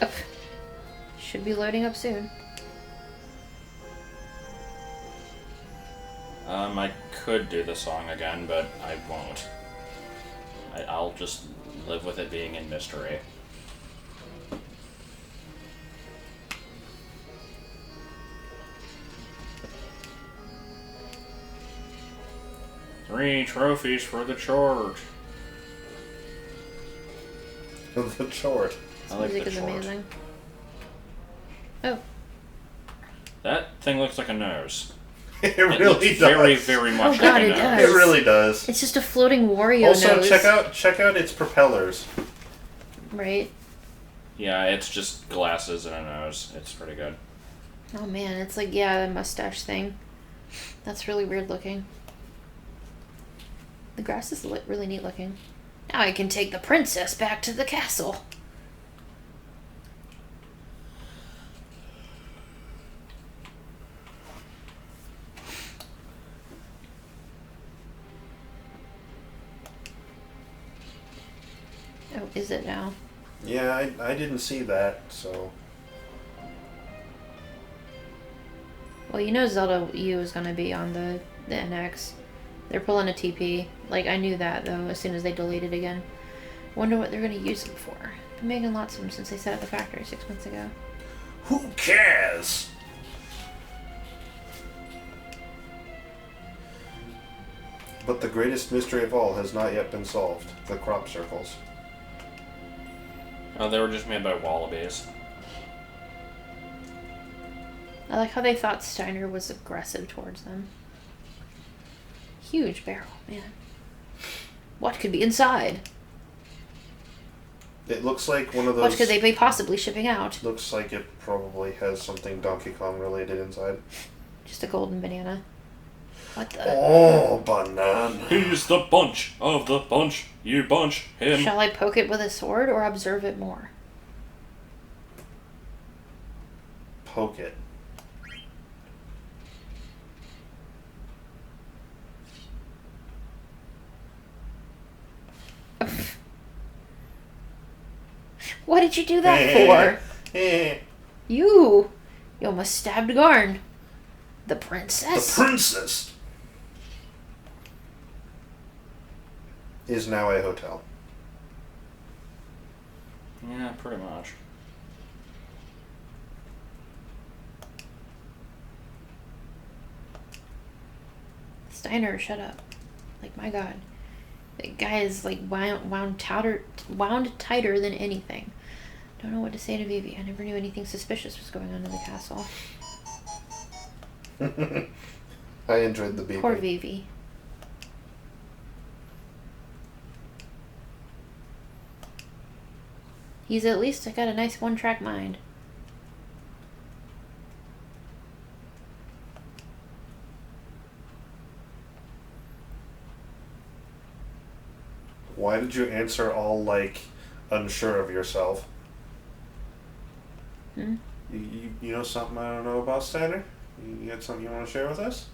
Up. Should be loading up soon. I could do the song again, but I won't. I'll just live with it being in mystery. Three trophies for the chart. The chort. This I like music the is chart. amazing. Oh, That thing looks like a nose. It It really looks does. very, very much Oh, God, like a it nose. does. It really does. it's just a floating Wario Also, nose. check out its propellers. Right? Yeah, it's just glasses and a nose. It's pretty good. Oh man, it's like, yeah, the mustache thing. That's really weird looking. The grass is really neat looking. Now I can take the princess back to the castle. Oh, is it now? Yeah, I didn't see that, so. Well, you know Zelda U is going to be on the NX. They're pulling a TP. Like, I knew that, though, as soon as they deleted again. Wonder what they're going to use them for. Been making lots of them since they set up the factory 6 months ago. Who cares? But the greatest mystery of all has not yet been solved. The crop circles. Oh, they were just made by wallabies. I like how they thought Steiner was aggressive towards them. Huge barrel, man. What could be inside? It looks like one of What those. could they be possibly shipping out? Looks like it probably has something Donkey Kong related inside. Just a golden banana. What the? Oh, banana. He's the bunch of the bunch. You bunch him. Shall I poke it with a sword or observe it more? Poke it. What did you do that for? You almost stabbed Garn. The The princess. princess is now a hotel. Yeah, pretty much. Steiner, shut up. Like, my god. The guy is like wound tighter than anything. Don't know what to say to Vivi. I never knew anything suspicious was going on in the castle. I enjoyed the beeping. Poor Vivi. He's at least got a nice one-track mind. Why did you answer all, like, unsure of yourself? Hmm? You know something I don't know about, Steiner? You got something you want to share with us?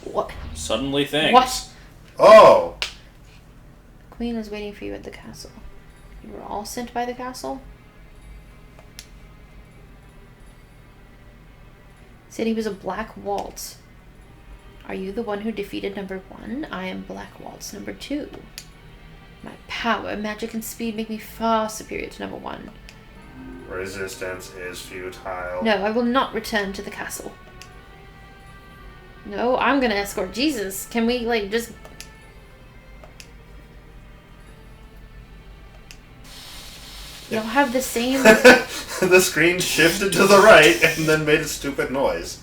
What? Suddenly things. What? Oh! Queen is waiting for you at the castle. You were all sent by the castle? Said he was a Black Waltz. Are you the one who defeated number 1? I am Black Waltz number 2. My power, magic, and speed make me far superior to number 1. Resistance is futile. No, I will not return to the castle. No, I'm gonna escort Jesus. Can we, like, just... Y'all have the same... The screen shifted to the right and then made a stupid noise.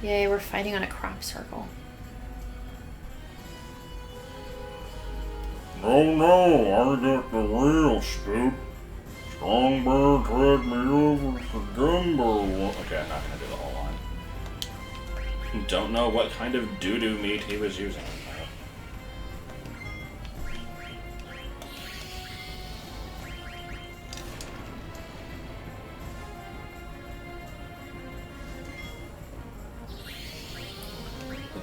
Yay, we're fighting on a crop circle. No, I got the real scoop. Songbird led me over to Dumbo. Okay, I'm not gonna do the whole line. Don't know what kind of doo-doo meat he was using.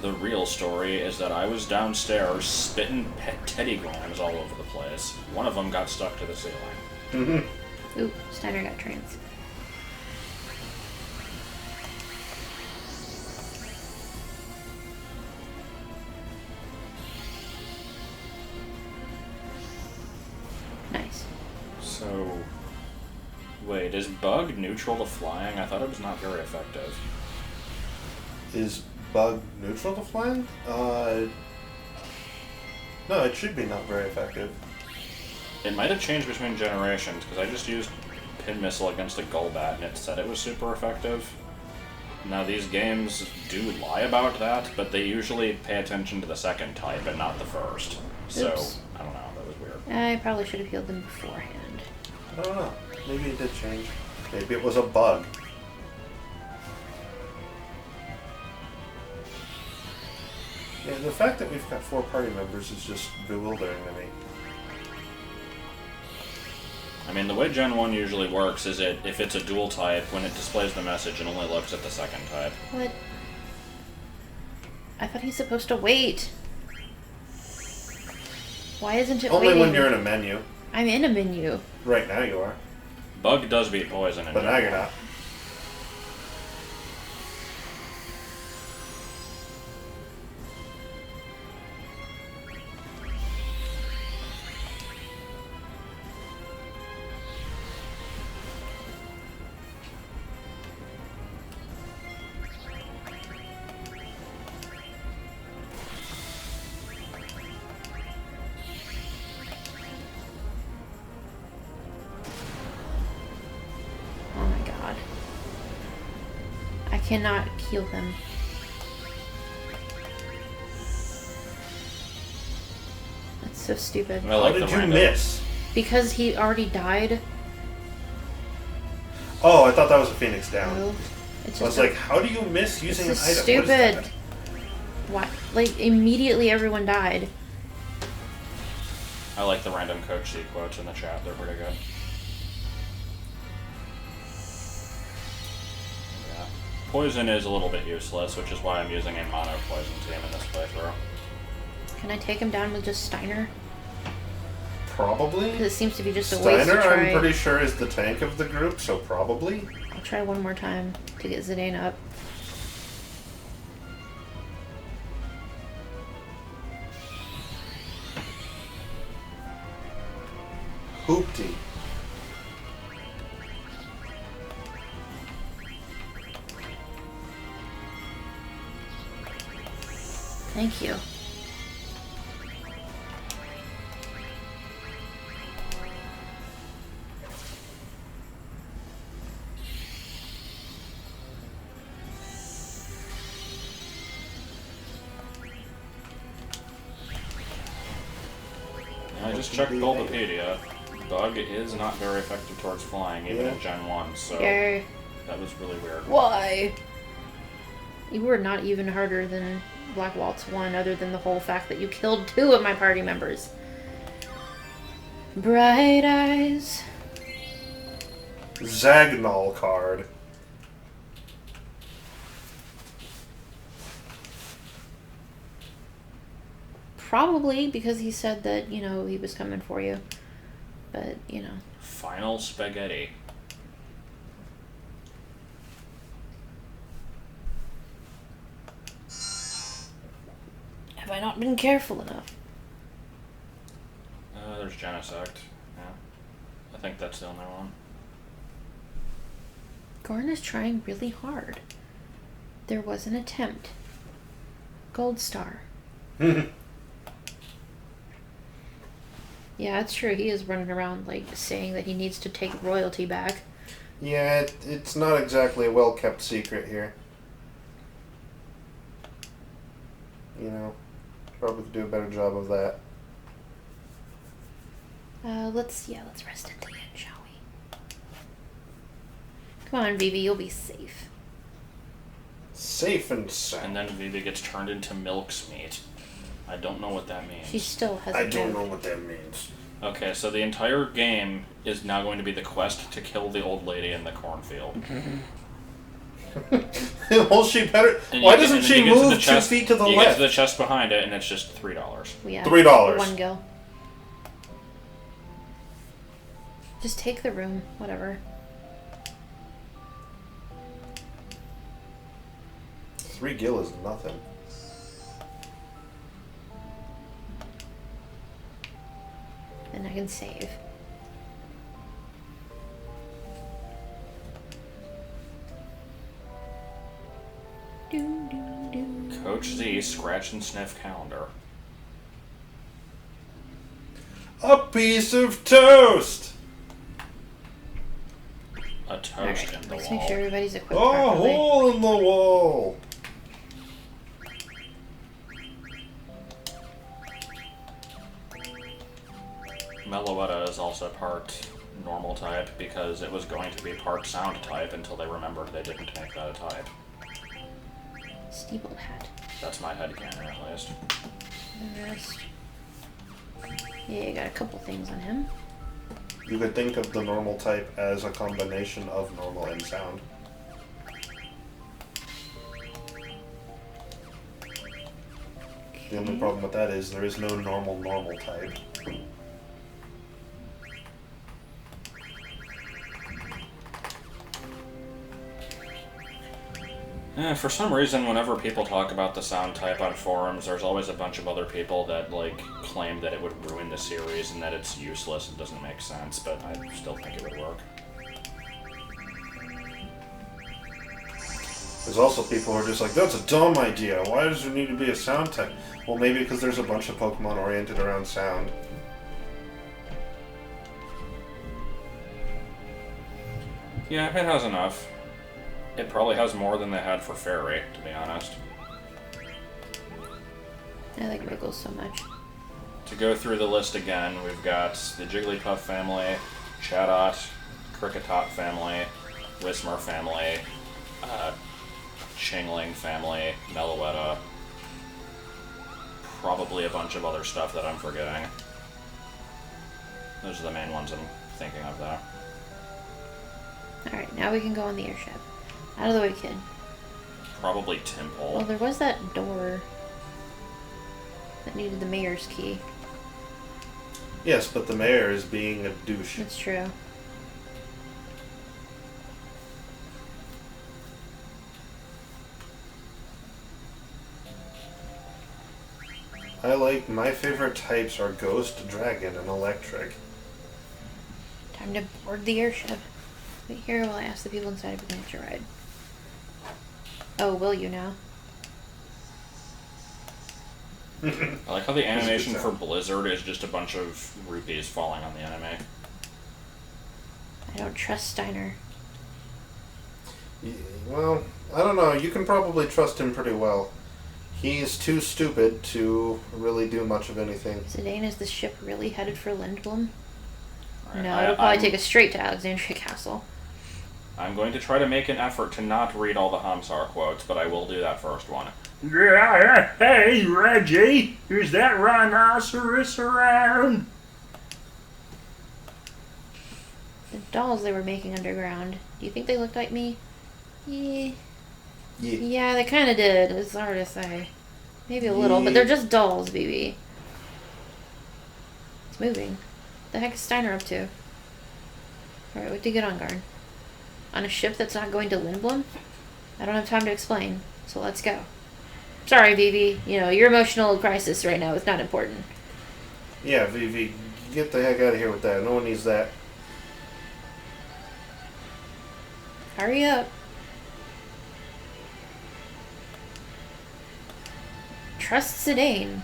The real story is that I was downstairs spitting pet teddygrams all over the place. One of them got stuck to the ceiling. Mm-hmm. Ooh, Steiner got trans. Nice. So, wait, is bug neutral to flying? I thought it was not very effective. Is bug neutral to flying? No, it should be not very effective. It might have changed between generations, because I just used Pin Missile against a Golbat and it said it was super effective. Now, these games do lie about that, but they usually pay attention to the second type and not the first. So, Oops. I don't know, that was weird. I probably should have healed them beforehand. I don't know. Maybe it did change. Maybe it was a bug. Yeah, the fact that we've got 4 party members is just bewildering to me. I mean, the way Gen 1 usually works is if it's a dual type, when it displays the message, it only looks at the second type. What? I thought he's supposed to wait. Why isn't it Only waiting? when you're in a menu. I'm in a menu. Right now you are. Bug does beat Poison in But Gen now 1. you're not. Oh my god. I cannot heal him. That's so stupid. I How like did the you random. miss? Because he already died. Oh, I thought that was a Phoenix down. Oh, it's I was just like, how do you miss using an this is item? What is stupid. that? Why? Like, immediately everyone died. I like the random Coach C quotes in the chat, they're pretty good. Yeah. Poison is a little bit useless, which is why I'm using a mono poison team in this playthrough. Can I take him down with just Steiner? Probably. Because it seems to be just a waste Steiner, to try. I'm pretty sure, is the tank of the group, so probably. I'll try one more time to get Zidane up. Hoopty. Thank you. I just checked Bulbapedia. Bug is not very effective towards flying, even in Gen 1, so Yay. that was really weird. Why? You were not even harder than Black Waltz 1, other than the whole fact that you killed 2 of my party members. Bright eyes. Zagnol card. Probably because he said that, he was coming for you. But, Final spaghetti. Have I not been careful enough? There's Genesect. Yeah. I think that's the only one. Gorn is trying really hard. There was an attempt. Gold star. Yeah, it's true. He is running around, saying that he needs to take royalty back. Yeah, it's not exactly a well-kept secret here. Probably do a better job of that. Let's rest until the end, shall we? Come on, Vivi, you'll be safe. Safe and sound. And then Vivi gets turned into Milk's meat. I don't know what that means. She still has I don't know what that means. Okay, so the entire game is now going to be the quest to kill the old lady in the cornfield. Well, she better. And Why you get- doesn't and she you get to move the 2 chest- feet to the You left? get to the chest behind it, and it's just $3. Yeah, $3. 1 gil. Just take the room, whatever. 3 gil is nothing. Then I can save. Doo, doo, doo. Coach Z, scratch and sniff calendar. A piece of toast! A toast Alright, in the let's wall. make sure everybody's equipped A properly. hole in the wall! Meloetta is also part normal type because it was going to be part sound type until they remembered they didn't make that a type. Steepled hat. That's my headcanon at least. The rest. Yeah, you got a couple things on him. You could think of the normal type as a combination of normal and sound. The only problem with that is there is no normal type. For some reason, whenever people talk about the sound type on forums, there's always a bunch of other people that claim that it would ruin the series and that it's useless and doesn't make sense, but I still think it would work. There's also people who are just like, that's a dumb idea. Why does there need to be a sound type? Well, maybe because there's a bunch of Pokemon oriented around sound. Yeah, it has enough. It probably has more than they had for Fairy, to be honest. I like Wriggles so much. To go through the list again, we've got the Jigglypuff family, Chatot, Kricketot family, Whismur family, Chingling family, Meloetta, probably a bunch of other stuff that I'm forgetting. Those are the main ones I'm thinking of, though. Alright, now we can go on the airship. Out of the way, kid. Probably Temple. Well, there was that door that needed the mayor's key. Yes, but the mayor is being a douche. That's true. My favorite types are Ghost, Dragon, and Electric. Time to board the airship. Wait here while I ask the people inside if we can hitch a ride. Oh, will you now? I like how the animation good for sound. Blizzard is just a bunch of rupees falling on the enemy. I don't trust Steiner. Well, I don't know. You can probably trust him pretty well. He's too stupid to really do much of anything. Zidane, is the ship really headed for Lindblom? Alright, No, it'll probably I'm- take us straight to Alexandria Castle. I'm going to try to make an effort to not read all the Hamsar quotes, but I will do that first one. Hey, Reggie, is that rhinoceros around? The dolls they were making underground. Do you think they looked like me? Yeah. Yeah, they kind of did. It's hard to say. Maybe a little, but they're just dolls, baby. It's moving. The heck is Steiner up to? Alright, what did you get on guard? On a ship that's not going to Lindblom? I don't have time to explain, so let's go. Sorry, Vivi. You know, your emotional crisis right now is not important. Yeah, Vivi, get the heck out of here with that. No one needs that. Hurry up. Trust Zidane.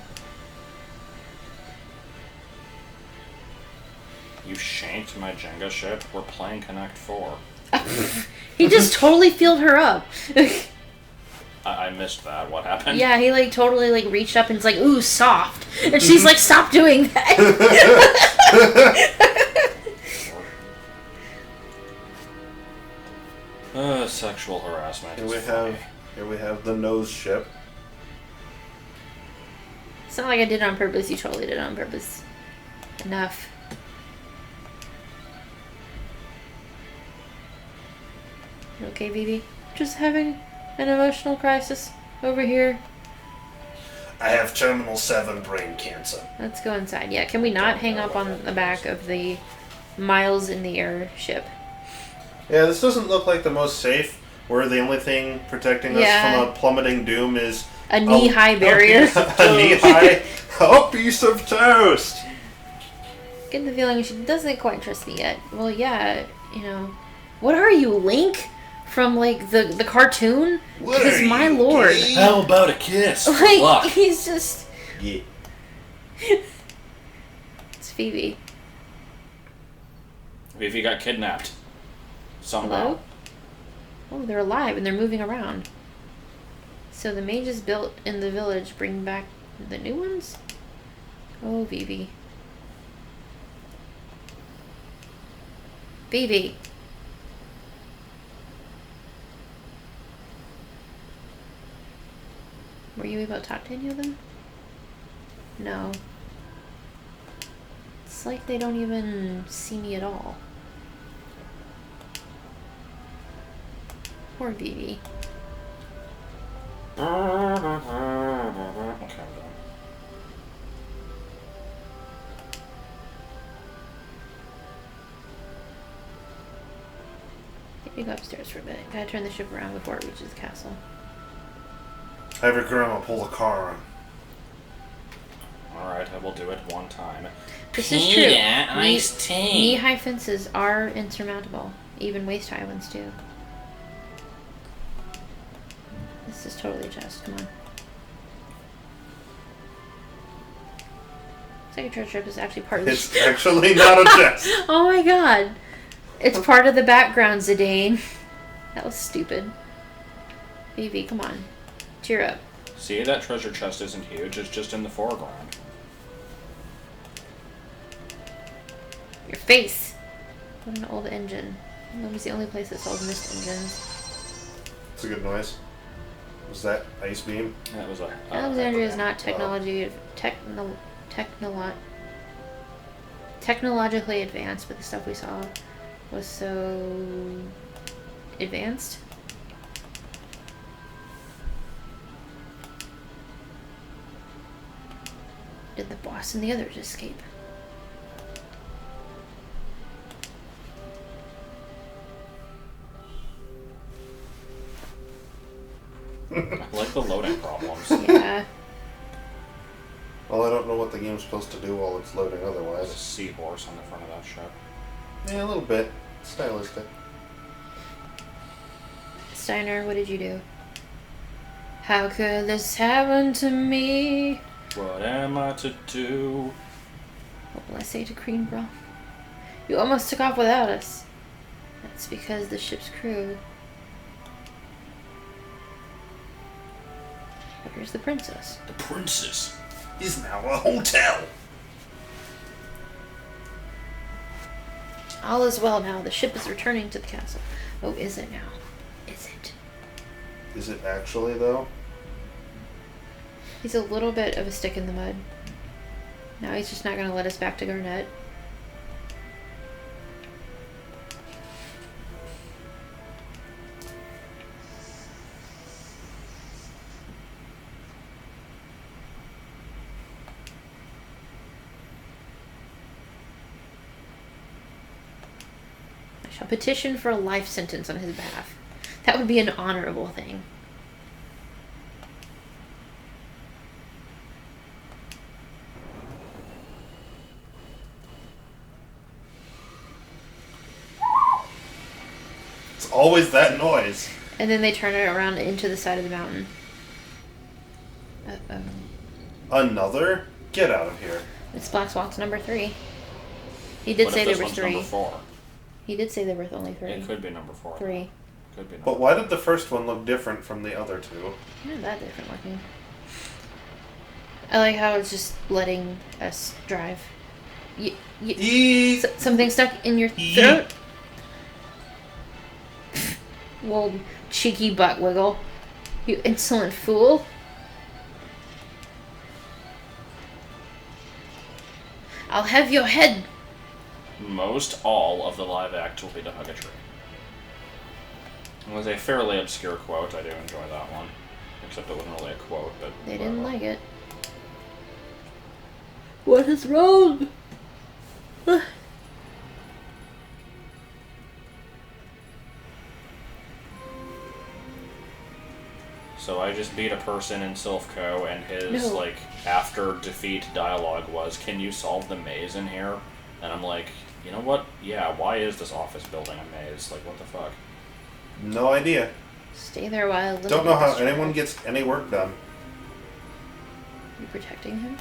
You shanked my Jenga ship? We're playing Connect 4. He just totally filled her up. I missed that. What happened? Yeah, he like totally like reached up and was like, ooh, soft. And she's like, stop doing that. Sexual harassment. Here we have the nose ship. It's not like I did it on purpose. You totally did it on purpose. Enough. You okay, Vivi? Just having an emotional crisis over here. I have terminal 7 brain cancer. Let's go inside. Yeah, can we not hang up on the back of the miles in the air ship? Yeah, this doesn't look like the most safe. Where the only thing protecting us from a plummeting doom is a knee-high barrier. A knee-high, a piece of toast. Get the feeling she doesn't quite trust me yet. Well, yeah, you know. What are you, Link? From, like, the cartoon? Because, my lord. How about a kiss? Like, Luck. he's just... Yeah. It's Phoebe. Vivi got kidnapped. Somehow. Hello? Oh, they're alive and they're moving around. So the mages built in the village bring back the new ones? Oh, Vivi. Vivi. Were you able to talk to any of them? No. It's like they don't even see me at all. Poor Vivi. Okay, I'm done. Let me go upstairs for a bit. Gotta turn the ship around before it reaches the castle. Have your grandma pull the car on. Alright, I will do it one time. This is true. Iced tea. Knee-high fences are insurmountable. Even waist-high ones too. This is totally a chest. Come on. Second treasure trip is actually part of the It's actually not a chest. Oh my god. It's part of the background, Zidane. That was stupid. Vivi, come on. Cheer up. See, that treasure chest isn't huge, it's just in the foreground. Your face. What an old engine. That was the only place that sold mist engines. It's a good noise. Was that Ice Beam? That was a... Alexandria is not technologically advanced, but the stuff we saw was so advanced. Did the boss and the others escape? I like the loading problems. Yeah. Well, I don't know what the game's supposed to do while it's loading There's a otherwise. seahorse on the front of that ship. Yeah, a little bit. Stylistic. Steiner, what did you do? How could this happen to me? What am I to do? What will I say to Greenbrill? You almost took off without us. That's because the ship's crew. Where's the princess? The princess. Is now a hotel. All is well now. The ship is returning to the castle. Oh, is it now? Is it? Is it actually, though? He's a little bit of a stick in the mud. Now he's just not going to let us back to Garnet. I shall petition for a life sentence on his behalf. That would be an honorable thing. It's always that noise. And then they turn it around into the side of the mountain. Uh-oh. Another? Get out of here. It's Black Swan's number 3. He did What say if there this were one's 3. number 4? He did say there were only 3. It could be number 4. 3. Could be number But why did the first one look different from the other two? Not that different looking. I like how it's just letting us drive. Eee! Something stuck in your Yeet. throat? Well, cheeky butt wiggle. You insolent fool. I'll have your head. Most all of the live act will be to hug a tree. It was a fairly obscure quote. I do enjoy that one. Except it wasn't really a quote, but... They didn't whatever. like it. What is wrong? So I just beat a person in Silphco, and his, No. like, after defeat dialogue was, "Can you solve the maze in here?" And I'm like, you know what? Yeah, why is this office building a maze? Like, what the fuck? No idea. Stay there while I Don't know how anyone gets any work done. You protecting him?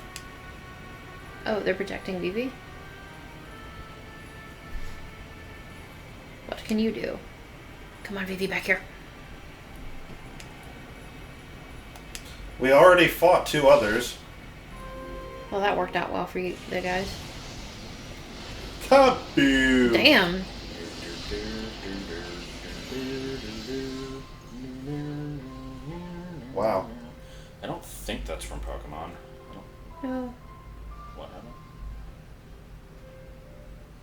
Oh, they're protecting Vivi? What can you do? Come on, Vivi, back here. We already fought 2 others. Well, that worked out well for you, the guys. Kaboom! Damn. Wow. I don't think that's from Pokemon. No. What happened?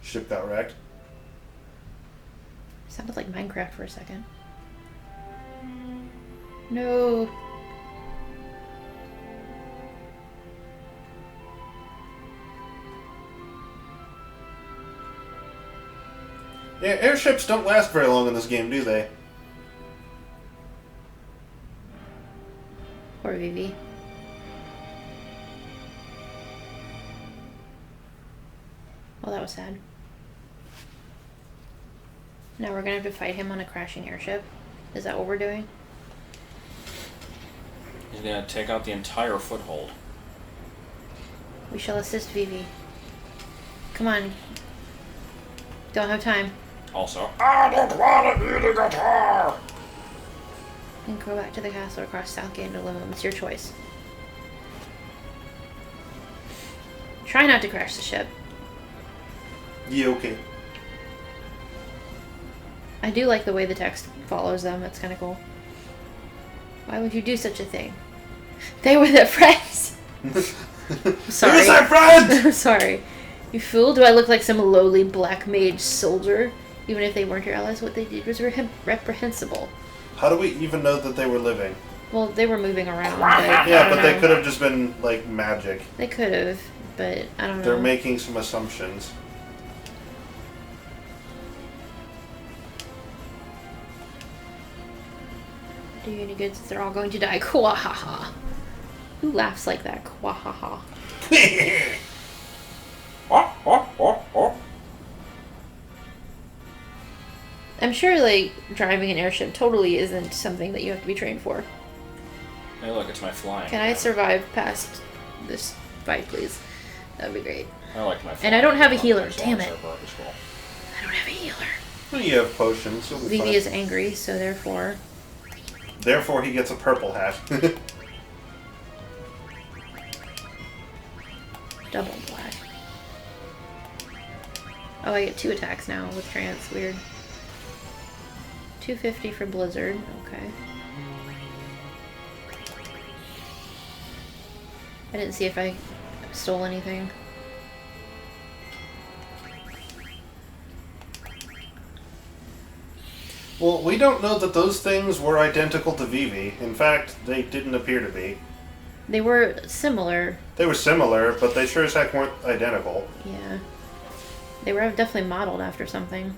Ship got wrecked. Sounded like Minecraft for a second. No. Yeah, airships don't last very long in this game, do they? Poor Vivi. Well, that was sad. Now we're gonna have to fight him on a crashing airship. Is that what we're doing? He's gonna take out the entire foothold. We shall assist Vivi. Come on. Don't have time. Also, I don't want to be the guitar! And go back to the castle or cross Southgate into Limum. It's your choice. Try not to crash the ship. Yeah, okay. I do like the way the text follows them. It's kind of cool. Why would you do such a thing? They were their friends. Sorry. Who's our friend? I'm sorry. You fool. Do I look like some lowly black mage soldier? Even if they weren't your allies, what they did was reprehensible. How do we even know that they were living? Well, they were moving around. Yeah, but they could have just been, like, magic. They could have, but I don't know. They're making some assumptions. Do you any good since they're all going to die? Kwahaha. Who laughs like that? Kwahaha. I'm sure, like, driving an airship totally isn't something that you have to be trained for. Hey, look, it's my flying. Can I survive past this fight, please? That would be great. I like my flying. And I don't have a healer. As Damn long as it. they're purposeful. I don't have a healer. Well, you have potions. You'll be Vivi fine. is angry, so therefore... Therefore, he gets a purple hat. Double black. Oh, I get 2 attacks now with trance. Weird. 250 for Blizzard. Okay. I didn't see if I stole anything. Well, we don't know that those things were identical to Vivi. In fact, they didn't appear to be. They were similar. They were similar, but they sure as heck weren't identical. Yeah. They were definitely modeled after something.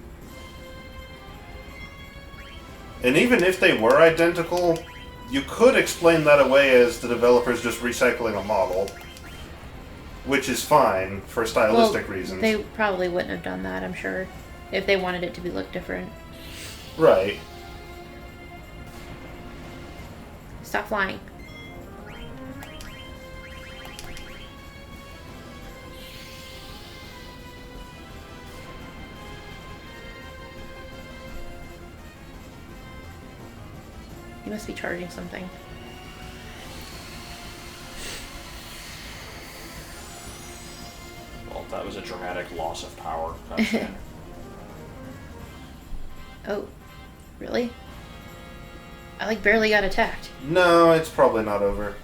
And even if they were identical, you could explain that away as the developers just recycling a model, which is fine for stylistic reasons. They probably wouldn't have done that, I'm sure, if they wanted it to look different. Right. Stop flying. You must be charging something. Well, that was a dramatic loss of power. Cutscene. Oh, really? I like barely got attacked. No, it's probably not over.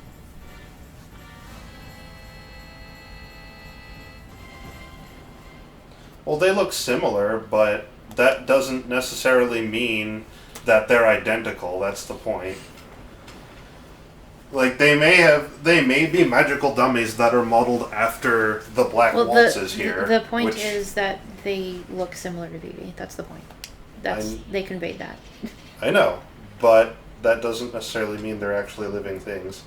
Well, they look similar, but that doesn't necessarily mean that they're identical. That's the point. Like, they may be magical dummies that are modeled after the Black Waltzes here. The point is that they look similar to Vivi. That's the point. They conveyed that. I know, but that doesn't necessarily mean they're actually living things.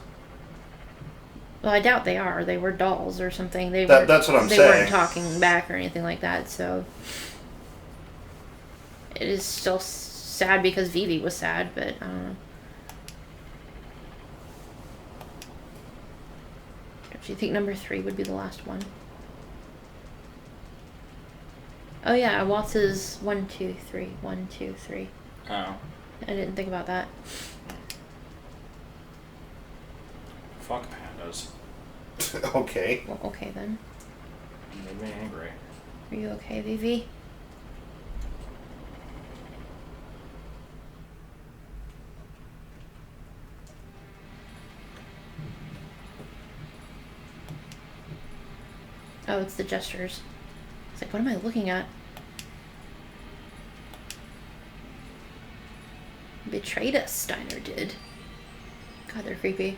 Well, I doubt they are. They were dolls or something. That's what I'm saying. They weren't talking back or anything like that, so... It is still sad because Vivi was sad, but I don't know. Don't you think number 3 would be the last one? Oh yeah, Waltz is 1, 2, 3. 1, 2, 3. Oh. I didn't think about that. Fuck pandas. Okay. Well, okay then. You made me angry. Are you okay, Vivi? Oh, it's the gestures. It's like, what am I looking at? Betrayed us, Steiner did. God, they're creepy.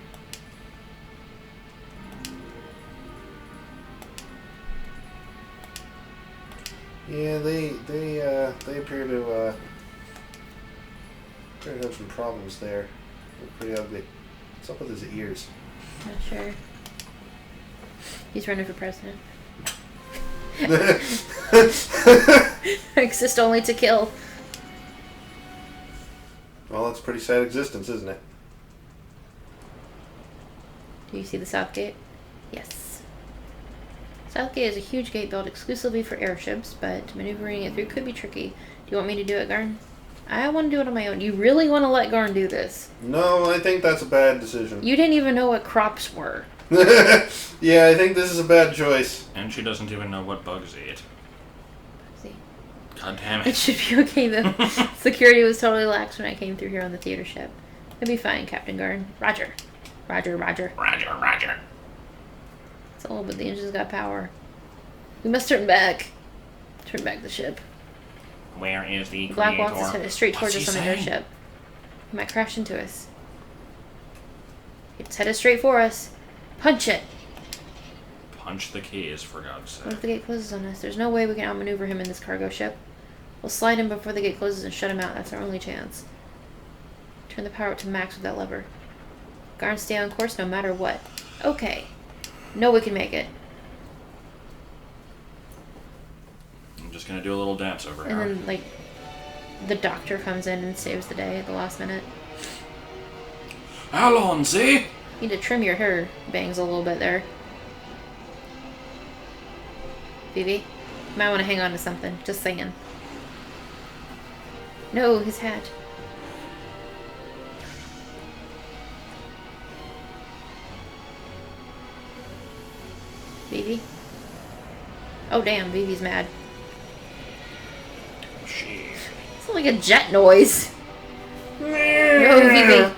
Yeah, they appear to have some problems there. They're pretty ugly. What's up with his ears? Not sure. He's running for president. Exist only to kill. Well, that's a pretty sad existence, isn't it? Do you see the south gate? Yes. South gate is a huge gate built exclusively for airships, but maneuvering it through could be tricky. Do you want me to do it, Garn? I want to do it on my own. You really want to let Garn do this? No, I think that's a bad decision. You didn't even know what crops were. Yeah, I think this is a bad choice. And she doesn't even know what bugs eat. See. God damn It it. should be okay though. Security was totally lax when I came through here on the theater ship. It'll be fine, Captain Garn. Roger. Roger, roger. Roger, roger. It's all but the engines got power. We must turn back. Turn back the ship. Where is the Black creator? Waltz is headed straight towards What's us he on the saying? airship. He might crash into us. It's headed straight for us. Punch it! Punch the keys, for God's What sake. if the gate closes on us? There's no way we can outmaneuver him in this cargo ship. We'll slide him before the gate closes and shut him out. That's our only chance. Turn the power up to max with that lever. Garn, stay on course no matter what. Okay. No, we can make it. I'm just gonna do a little dance over And here. then, like, the doctor comes in and saves the day at the last minute. Alonzi! You need to trim your hair bangs a little bit there. Vivi, you might want to hang on to something. Just saying. No, his hat. Vivi? Oh damn, Vivi's mad. She. It's like a jet noise. No, Vivi.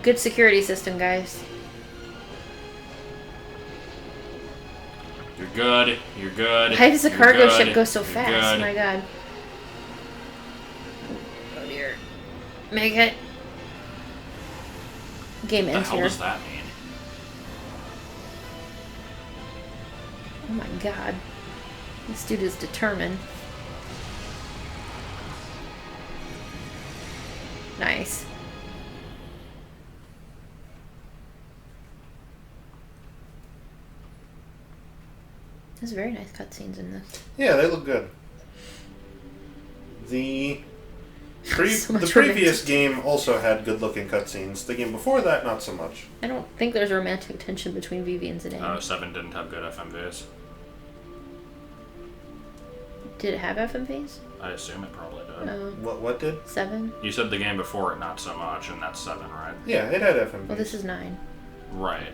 Good security system, guys. You're good. You're good. Why does a You're cargo good. ship go so You're fast? good. My god. Oh dear. Make it. Game What the ends hell here. does that mean? Oh my god. This dude is determined. Nice. There's very nice cutscenes in this. Yeah, they look good. The So much the previous romantic. game also had good-looking cutscenes. The game before that, not so much. I don't think there's romantic tension between Vivi and Zidane. 7 didn't have good FMVs. Did it have FMVs? I assume it probably did. No. What did? 7? You said the game before it not so much, and that's 7, right? Yeah, it had FMVs. Well, this is 9. Right.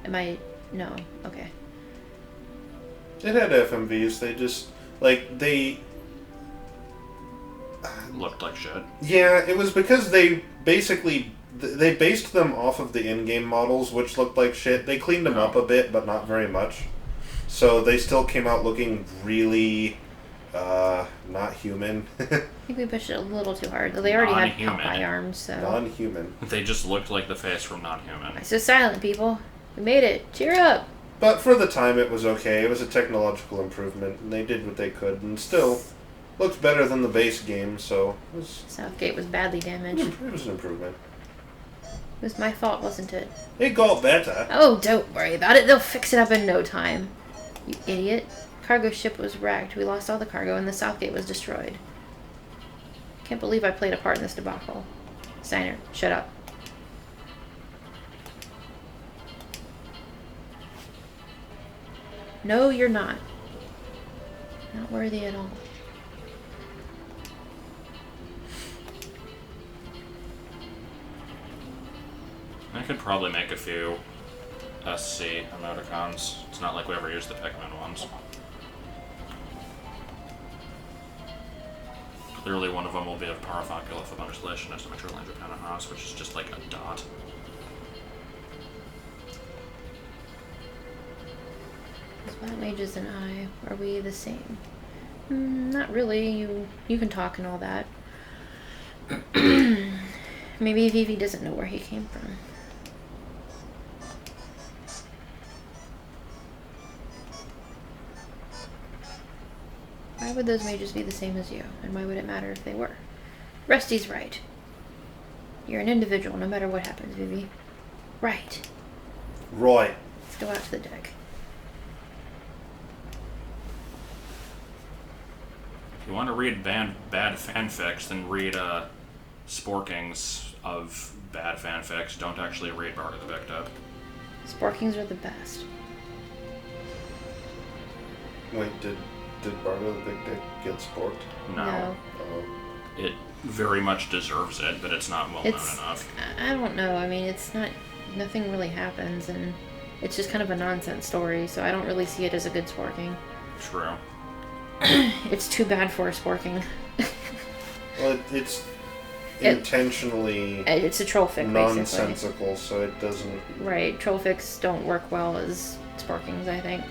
Am I... No. Okay. It had FMVs. They just they. Looked like shit. Yeah, it was because they basically they based them off of the in-game models, which looked like shit. They cleaned them up a bit, but not very much. So they still came out looking really not human. I think we pushed it a little too hard. They already had Non-human. Popeye arms, so... Non-human. They just looked like the face from Non-Human. It's so silent, people. We made it. Cheer up. But for the time, it was okay. It was a technological improvement, and they did what they could, and still looked better than the base game. So Southgate was badly damaged. it was an improvement. It was my fault, wasn't it? It got better. Oh, don't worry about it. They'll fix it up in no time. You idiot. Cargo ship was wrecked. We lost all the cargo, and the Southgate was destroyed. Can't believe I played a part in this debacle. Steiner, shut up. No, you're not. Not worthy at all. I could probably make a few SC emoticons. It's not like we ever used the Pikmin ones. Clearly one of them will be of Parafocula for legislation as a Metro Land Japan House, which is just like a dot. Spot Mages and I, are we the same? Not really. You can talk and all that. Maybe Vivi doesn't know where he came from. Why would those mages be the same as you? And why would it matter if they were? Rusty's right. You're an individual no matter what happens, Vivi. Right. Right. Let's go out to the deck. If you want to read bad fanfics, then read Sporkings of bad fanfics. Don't actually read Bard of the Big Up. Sporkings are the best. Wait, did Bardo the Big Dick get sporked? No. Oh. It very much deserves it, but it's not well known enough. I don't know. I mean, it's not... Nothing really happens, and it's just kind of a nonsense story, so I don't really see it as a good sporking. True. It's too bad for a sporking. Well, it's intentionally It's a troll fic, basically. nonsensical, so it doesn't. Right, troll fics don't work well as sporkings, I think.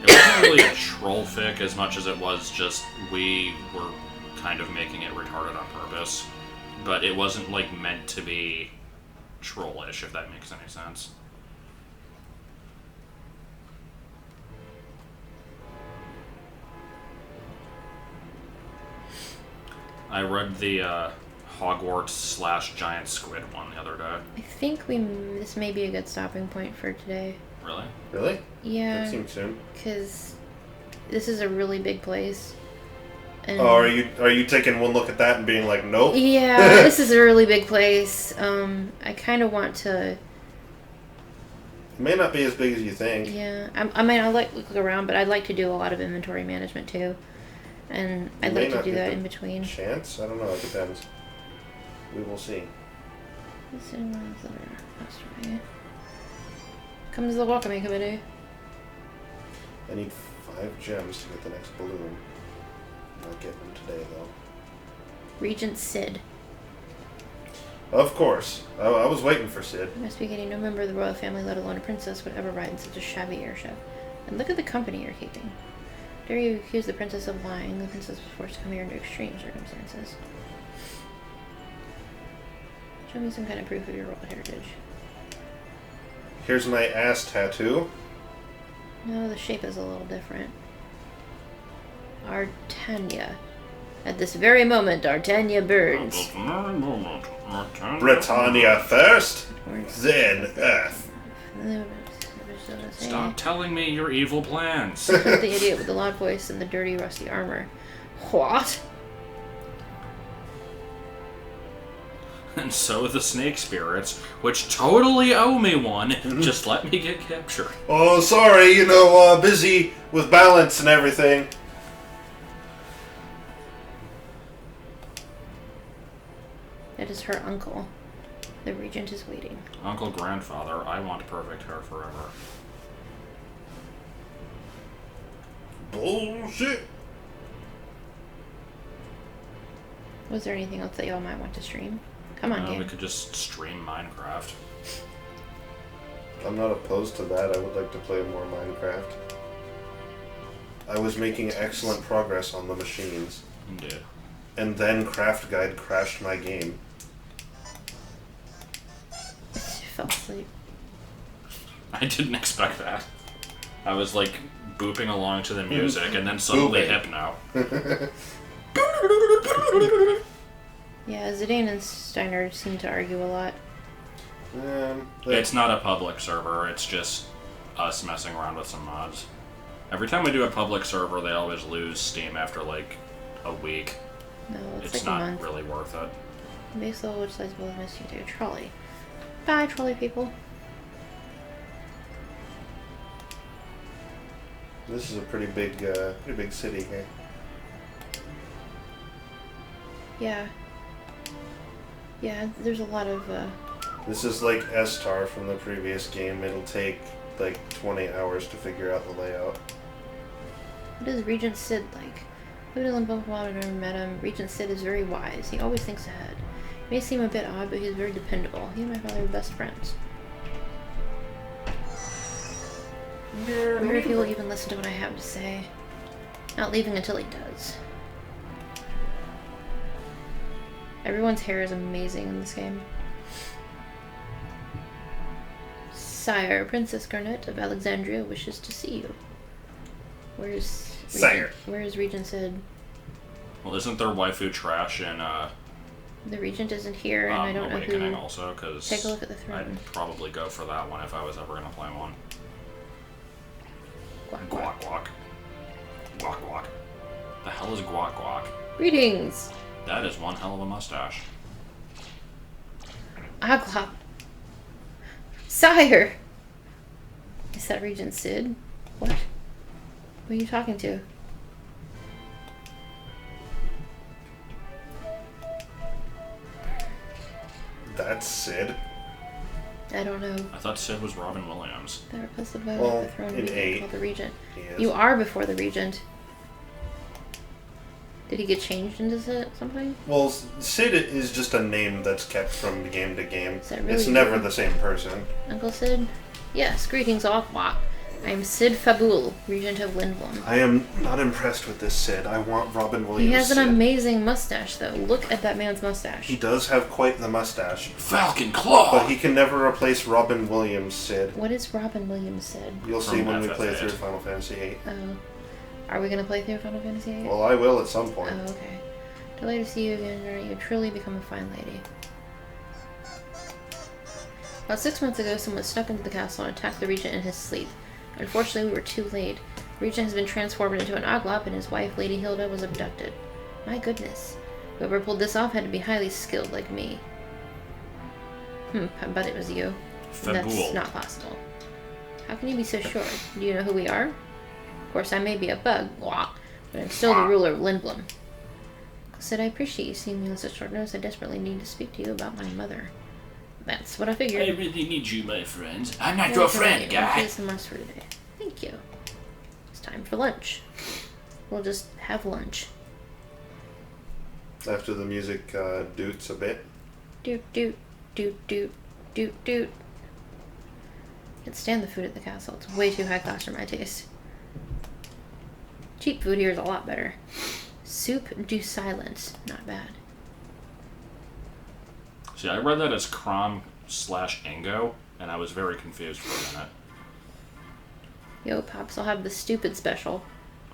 It wasn't really a troll fic as much as it was just we were kind of making it retarded on purpose. But it wasn't like meant to be trollish, if that makes any sense. I read the Hogwarts / Giant Squid one the other day. I think this may be a good stopping point for today. Really? Really? Yeah, That seems soon. because this is a really big place. And Oh, are you taking one look at that and being like, nope? Yeah, this is a really big place. I kind of want to... It may not be as big as you think. Yeah, I mean, I like to look around, but I'd like to do a lot of inventory management too. And I'd may like to not do get that the in between. Chance? I don't know. It depends. We will see. Comes the welcoming committee. I need 5 gems to get the next balloon. Not getting them today, though. Regent Sid. Of course. I was waiting for Sid. You must be getting no member of the royal family, let alone a princess, would ever ride in such a shabby airship. And look at the company you're keeping. Dare you accuse the princess of lying? The princess was forced to come here under extreme circumstances. Show me some kind of proof of your royal heritage. Here's my ass tattoo. No, the shape is a little different. Artania. At this very moment, Artania burns. Britannia first, then Earth. Stop telling me your evil plans. The idiot with the loud voice and the dirty, rusty armor. What? And so the snake spirits, which totally owe me one, just let me get captured. Oh, sorry, busy with balance and everything. It is her uncle. The regent is waiting. Uncle grandfather, I want perfect hair forever. Bullshit. Was there anything else that y'all might want to stream? Come on, We game. could just stream Minecraft. I'm not opposed to that. I would like to play more Minecraft. I was making excellent progress on the machines. Indeed. And then Craft Guide crashed my game. She fell asleep. I didn't expect that. I was like booping along to the music and then suddenly Booping. Hypno. Yeah, Zidane and Steiner seem to argue a lot. It's not a public server, it's just us messing around with some mods. Every time we do a public server, they always lose Steam after like a week. No, it's It's like a not month. really worth it. Base level, which size will miss you to a trolley. Bye, trolley people. This is a pretty big city here. Yeah. Yeah, there's a lot of, This is like Estar from the previous game. It'll take like 20 hours to figure out the layout. what is Regent Sid like? Lived in Limbo while I've never met him. Regent Sid is very wise. He always thinks ahead. He may seem a bit odd, but he's very dependable. He and my father are best friends. I wonder if he will even listen to what I have to say. Not leaving until he does. Everyone's hair is amazing in this game. Sire, Princess Garnet of Alexandria wishes to see you. Where's Sire. Where's Regent Sid? Well, isn't there waifu trash in The Regent isn't here, and I don't know Awakening who. also? Because Take a look at the throne. I'd probably go for that one if I was ever going to play one. Guac, Guac guac. Guac guac. The hell is guac guac? Greetings! That is one hell of a mustache. Aglop. Sire! Is that Regent Sid? What? Who are you talking to? That's Sid. I don't know. I thought Sid was Robin Williams. They requested by Well, the throne in to be eight. called the Regent. He is. You are before the Regent. Did he get changed into something? Well, Sid is just a name that's kept from game to game. Is that really It's never you? the same person. Uncle Sid? Yes, greetings, Aqua. I am Sid Fabul, Regent of Lindblom. I am not impressed with this Sid. I want Robin Williams. He has an Sid. amazing mustache, though. Look at that man's mustache. He does have quite the mustache, Falcon Claw! but he can never replace Robin Williams Sid. What is Robin Williams Sid? You'll see From when we FF8. play through Final Fantasy VIII. Oh. Are we going to play through Final Fantasy VIII? Well, I will at some point. Oh, okay. Delighted to see you again, Journey. You've truly become a fine lady. About 6 months ago, someone snuck into the castle and attacked the Regent in his sleep. Unfortunately, we were too late. The Regent has been transformed into an Oglop, and his wife, Lady Hilda, was abducted. My goodness. Whoever pulled this off had to be highly skilled like me. I bet it was you. That's Fabul. not possible. How can you be so sure? Do you know who we are? Of course, I may be a bug, but I'm still the ruler of Lindblom. Said I appreciate you seeing me on such short notice. I desperately need to speak to you about my mother. That's what I figured. I really need you, my friend. I'm not Yeah, your okay, friend, I'll guy. do some rest for today. Thank you. It's time for lunch. We'll just have lunch. After the music doots a bit. Doot doot doot doot doot doot. Can't stand the food at the castle. It's way too high class for my taste. Cheap food here is a lot better. Soup du silence. Not bad. See, I read that as Crom / Ingo, and I was very confused for a minute. Yo, Pops, I'll have the stupid special.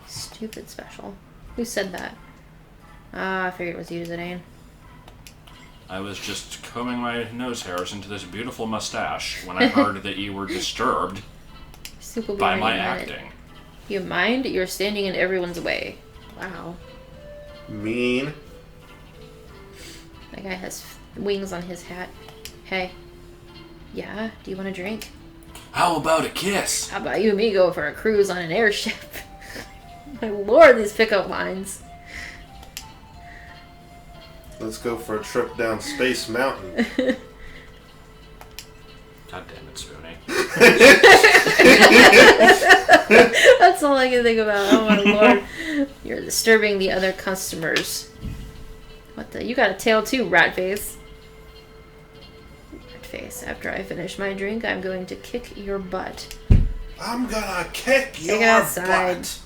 Stupid special. Who said that? Ah, I figured it was you, Zidane. I was just combing my nose hairs into this beautiful mustache when I heard that you were disturbed Soup will be by ready my in a minute. acting. You mind? You're standing in everyone's way. Wow. Mean. That guy has wings on his hat. Hey. Yeah? Do you want a drink? How about a kiss? How about you and me go for a cruise on an airship? My lord, these pickup lines. Let's go for a trip down Space Mountain. God damn it, Spoonie. That's all I can think about. Oh my lord. You're disturbing the other customers. What the? You got a tail too, rat face. Rat face. After I finish my drink, I'm going to kick your butt. I'm gonna kick your it outside. butt.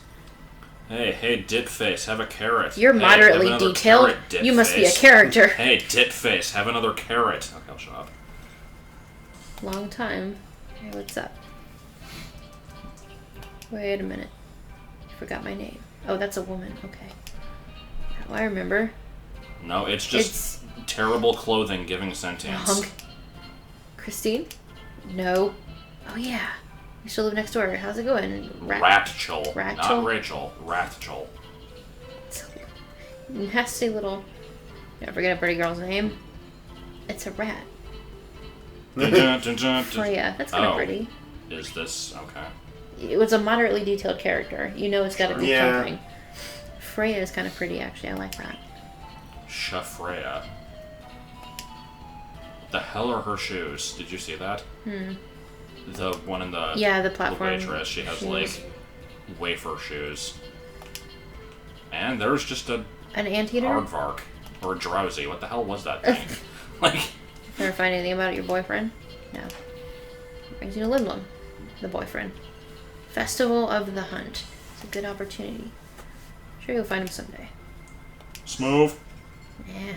Hey, dip face, have a carrot. You're Hey, moderately have another detailed. carrot, dip You must be a face. character. Hey, dip face, have another carrot. Okay, I'll shut up. Long time. Hey, what's up? Wait a minute. I forgot my name. Oh, that's a woman. Okay. Oh, I remember. No, it's just terrible clothing giving sentience. Hunk. Christine? No. Oh, yeah. We still live next door. How's it going? Ratchel. Ratchel? Not Rachel. Ratchel. Nasty little... Don't forget a pretty girl's name. It's a rat. Freya. That's kind of pretty. Is this... Okay. It was a moderately detailed character. You know it's got to be Yeah. something. Freya is kind of pretty, actually. I like that. Freya. The hell are her shoes? Did you see that? The one in the... Yeah, the The platform. waitress, she has, shoes. like, wafer shoes. And there's just a An anteater? aardvark. Or a drowsy. What the hell was that thing? Like... Never find anything about it, your boyfriend? No. Brings you to Limblum, the boyfriend. Festival of the Hunt. It's a good opportunity. Sure you'll find him someday. Smooth. Yeah.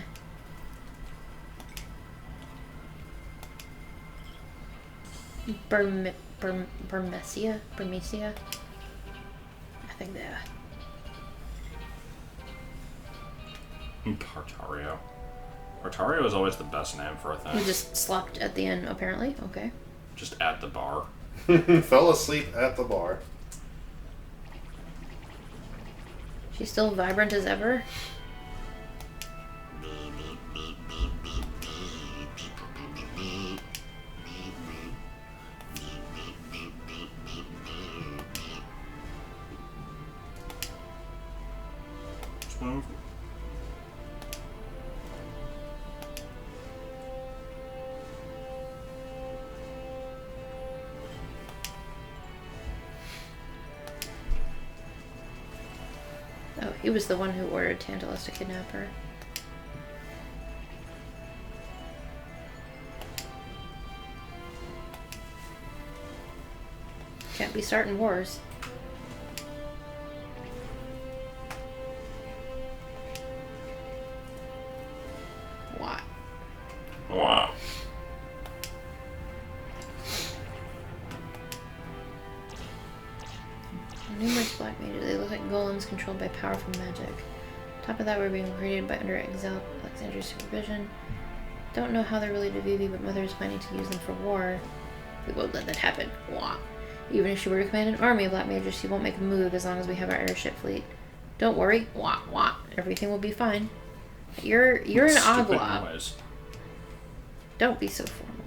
Burmecia? Burmecia? I think they are. Partario. Partario is always the best name for a We thing. just slept at the end, apparently. Okay. Just at the bar. Fell asleep at the bar. She's still vibrant as ever. Smooth. Oh, he was the one who ordered Tantalus to kidnap her. Can't be starting wars. What? Wow. Numerous black mages. They look like golems controlled by powerful magic. Top of that, we're being created by under Alexander's supervision. Don't know how they're related to Vivi, but Mother is planning to use them for war. We won't let that happen. Wah. Even if she were to command an army of black mages, she won't make a move as long as we have our airship fleet. Don't worry. Wah wah. Everything will be fine. You're an Stupid Agua. noise. Don't be so formal.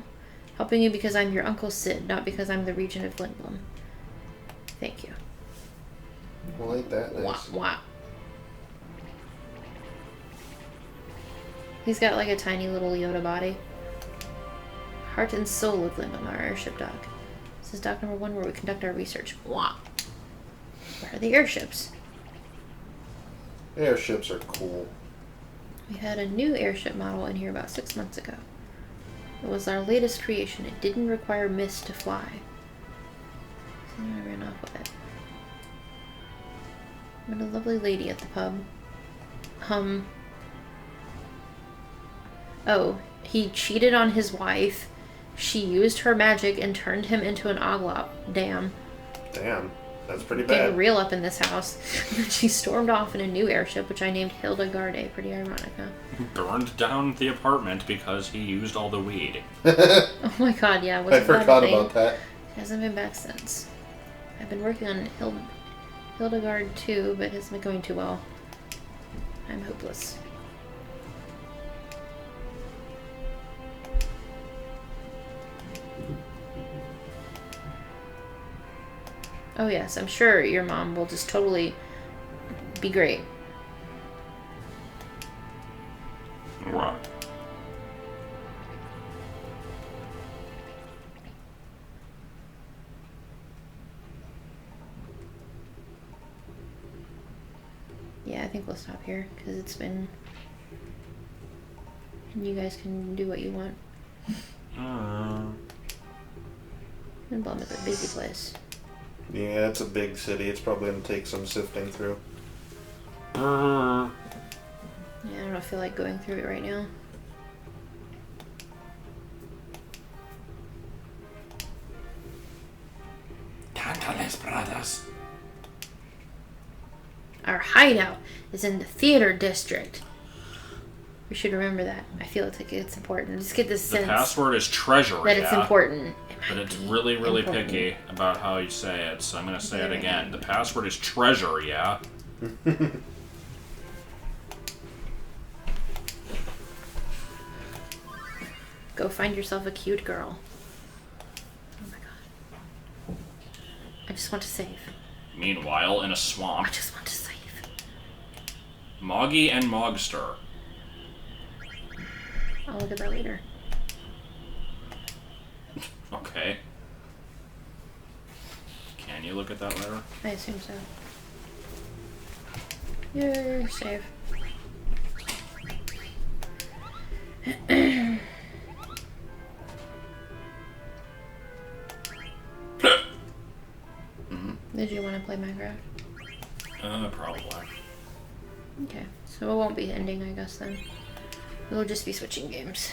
Helping you because I'm your Uncle Sid, not because I'm the regent of Lindblom. Thank you. Well, ain't that Wah nice? wah. He's got like a tiny little Yoda body. Heart and soul of Lindblom, our airship dock. This is dock number 1 where we conduct our research. Wah. Where are the airships? Airships are cool. We had a new airship model in here about 6 months ago. It was our latest creation. It didn't require mist to fly. So I ran off with it. Met a lovely lady at the pub. Oh, he cheated on his wife. She used her magic and turned him into an oglop. Damn. Damn, that's pretty Getting bad. real up in this house. She stormed off in a new airship, which I named Hildegarde. Pretty ironic, huh? Burned down the apartment because he used all the weed. Oh my god, yeah. I Wasn't that a forgot thing? about that. Hasn't been back since. I've been working on Hildegard too, but it hasn't been going too well. I'm hopeless. Oh yes, I'm sure your mom will just totally be great. Right. Yeah, I think we'll stop here because it's been. And you guys can do what you want. And Blum is a busy place. Yeah, it's a big city. It's probably going to take some sifting through. Yeah, I don't feel like going through it right now. Tantalus Brothers. Our hideout is in the theater district. We should remember that. I feel like it's important. Just get this The sense password is treasure, that it's yeah, important. It but might it's be really, really important. picky about how you say it, so I'm going to say it Very. again. The password is treasure, yeah. Go find yourself a cute girl. Oh my god. I just want to save. Meanwhile, in a I swamp, just want to save. Moggy and Mogster. I'll look at that later. Okay. Can you look at that later? I assume so. Yay, save. Did you want to play Minecraft? Probably. Okay, so it won't be ending, I guess, then. We'll just be switching games.